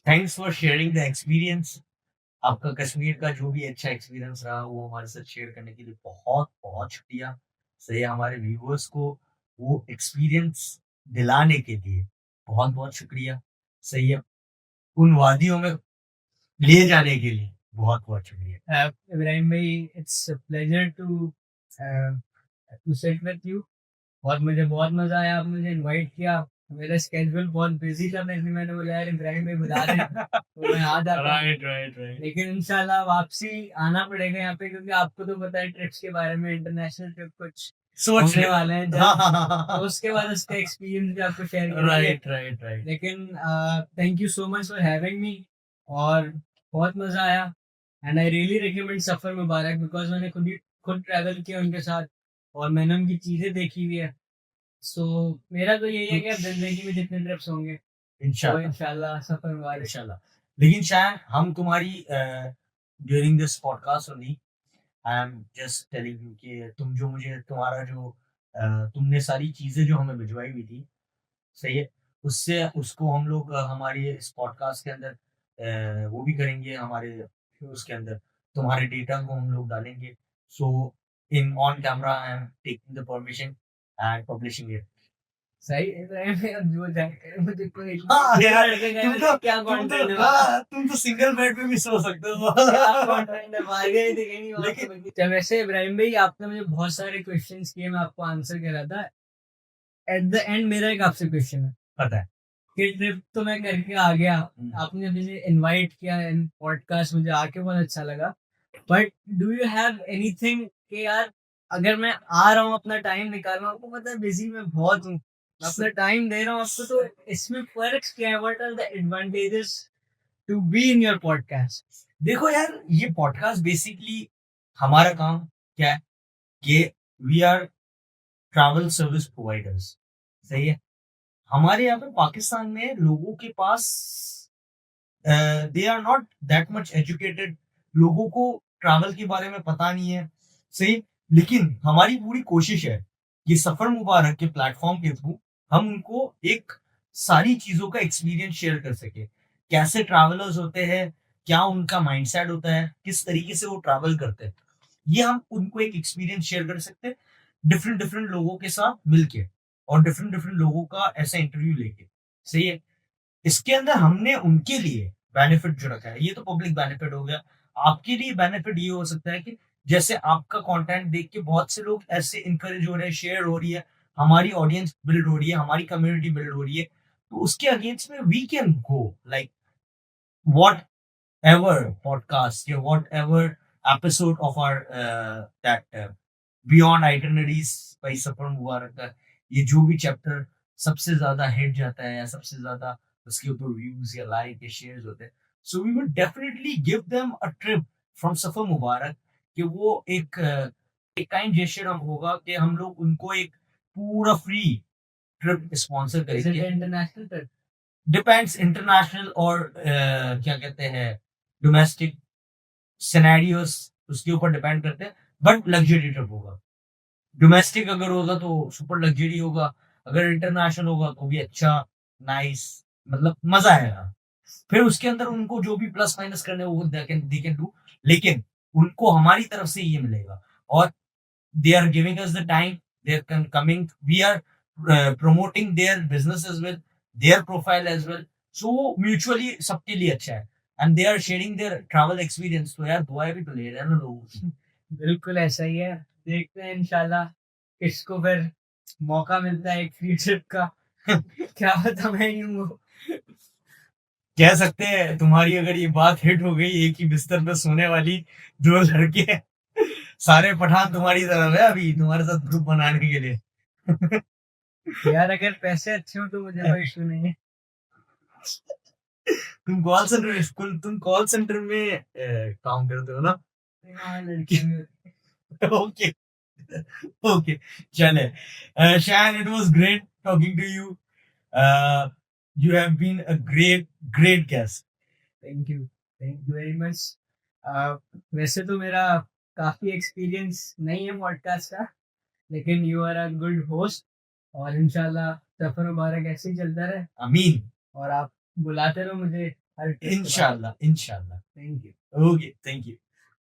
thanks for sharing the experience. आपका कश्मीर का जो भी अच्छा एक्सपीरियंस रहा वो हमारे साथ शेयर करने के लिए बहुत बहुत शुक्रिया। सही है, हमारे व्यूअर्स को वो एक्सपीरियंस दिलाने के लिए बहुत बहुत शुक्रिया। सही है, उन वादियों में ले जाने के लिए बहुत बहुत शुक्रिया। इब्राहिम भाई, it's pleasure to sit with you. और मुझे बहुत मजा आया, आप मुझे इनवाइट किया। मेरा स्केड्यूल बहुत बिजी था, मैंने बोला यार इब्राहिम भाई बुला रहे हैं तो मैं आ जाता। Right right right. लेकिन इंशाल्लाह वापसी आना पड़ेगा यहाँ पे, क्योंकि आपको तो पता है ट्रिप्स के बारे में, इंटरनेशनल ट्रिप कुछ सोच होने ले। वाले हैं हाँ जब, हाँ हाँ तो उसके बाद उसका एक्सपीरियंस भी आपको शेयर करेंगे। राइट राइट राइट लेकिन thank you so much for having me, और बहुत मजा आया। And I really recommend suffer Mubarak, because मैंने खुद ट्रैवल किया उनके साथ, और मैंने उनकी चीजें देखी हुई है। सो मेरा तो यही है कि अब जिंदगी में जितने ट्रिप्स होंगे तो इंशाल्लाह इंशाल्लाह सफर मुबारक। इंशाल्लाह। लेकिन शायद हम तुम्हारी during this podcast only I am just telling you कि तुम जो मुझे तुम्हारा जो तुमने सारी चीजें जो हमें भिजवाई हुई थी, सही है, उससे उसको हम लोग हमारे इस पॉडकास्ट के अंदर वो भी करेंगे, हमारे उसके अंदर तुम्हारे डेटा को हम लोग डालेंगे। So in on camera I am taking the permission and publishing it. सही है भाई, अब जो जाए मुझे कोई हाँ यार, लड़के गए तुम हैं, तो क्या तुम कंटेंट तो हाँ, तुम तो सिंगल बेड पे भी सो सकते हो। मार गए थे कहीं वहाँ लेकिन पे। तो वैसे इब्राहिम भाई, आपने मुझे बहुत सारे क्वेश्चंस किए, मैं आपको आंसर कर रहा था। एट द एंड मेरा एक आपसे क्वेश्चन है पता है कि ट्रिप तो मैं करके आ गया, आपने मुझे इनवाइट किया इन पॉडकास्ट, मुझे आके बहुत अच्छा लगा। But do you have anything कि यार, अगर मैं आ रहा हूँ, अपना टाइम निकाल रहा हूँ, आपको पता है बिजी मैं बहुत हूँ, मैं अपना टाइम दे रहा हूँ आपको, तो इसमें फर्क क्या है? What are the advantages to be in your podcast? देखो यार, ये पॉडकास्ट बेसिकली हमारा काम क्या है कि we are travel service providers, सही है। हमारे यहाँ पे पाकिस्तान में लोगों के पास they are not that much educated, लोगों को ट्रैवल के बारे में पता नहीं है, सही। लेकिन हमारी पूरी कोशिश है कि सफर मुबारक के प्लेटफॉर्म के थ्रू हम उनको एक सारी चीजों का एक्सपीरियंस शेयर कर सके, कैसे ट्रैवलर्स होते हैं, क्या उनका माइंडसेट होता है, किस तरीके से वो ट्रैवल करते हैं, ये हम उनको एक एक्सपीरियंस शेयर कर सकते हैं डिफरेंट डिफरेंट लोगों के साथ मिलके, और डिफरेंट डिफरेंट लोगों का ऐसा इंटरव्यू लेके, सही है। इसके अंदर हमने उनके लिए बेनिफिट जो रखा है, ये तो पब्लिक बेनिफिट हो गया। आपके लिए बेनिफिट ये हो सकता है कि जैसे आपका कंटेंट देख के बहुत से लोग ऐसे इंकरेज हो रहे हैं, शेयर हो रही है, हमारी ऑडियंस बिल्ड हो रही है, हमारी कम्युनिटी बिल्ड हो रही है, तो उसके अगेंस्ट में we can go like whatever podcast या whatever episode of our that beyond itineraries by Safar Mubarak का, ये जो भी चैप्टर सबसे ज्यादा हिट जाता है या सबसे ज्यादा उसके ऊपर व्यूज या लाइक या शेयर्स होते हैं, so we will definitely give them a trip from Safar Mubarak, कि वो एक काइंड जेस्चर होगा कि हम लोग उनको एक पूरा फ्री ट्रिप स्पॉन्सर करेंगे। International trip? डिपेंड्स, इंटरनेशनल और क्या कहते हैं डोमेस्टिक सिनेरियोस, उसके ऊपर डिपेंड करते हैं, बट लग्जरी ट्रिप होगा। डोमेस्टिक अगर होगा तो सुपर लग्जरी होगा, अगर इंटरनेशनल होगा तो भी अच्छा, नाइस, मतलब मजा आएगा। फिर उसके अंदर उनको जो भी प्लस माइनस करने वो दे कैन डू, लेकिन उनको हमारी तरफ से ये मिलेगा, और they are giving us the time, they are coming, we are promoting their business as well, their profile as well, so mutually सबके लिए अच्छा है, and they are sharing their travel experience, तो यार दुआएं भी तो ले रहे हैं ना लोग। बिल्कुल ऐसा ही है, देखते हैं इंशाल्लाह किसको फिर मौका मिलता है एक फ्री ट्रिप का। क्या पता मैं ही हूँ वो। कह सकते हैं तुम्हारी अगर ये बात हिट हो गई, एक ही बिस्तर पे सोने वाली दो लड़के, सारे पठान तुम्हारी तरफ है अभी तुम्हारे साथ ग्रुप बनाने के लिए। यार अगर पैसे अच्छे हो तो मुझे कोई इशू नहीं है। तुम कॉल सेंटर में काम करते हो ना? हाँ, लड़की में ओके ओके, चले। Shan, it was great talking to you. You have been a great guest. Thank you very much. वैसे तो मेरा काफी एक्सपीरियंस नहीं है पॉडकास्ट का, लेकिन you are a good host, और इंशाल्लाह सफर मुबारक ऐसे ही चलता रहे, Amin. और आप बुलाते रहो मुझे हर ट्रिप के बाद। Inshallah, inshallah. Thank you. Okay, thank you.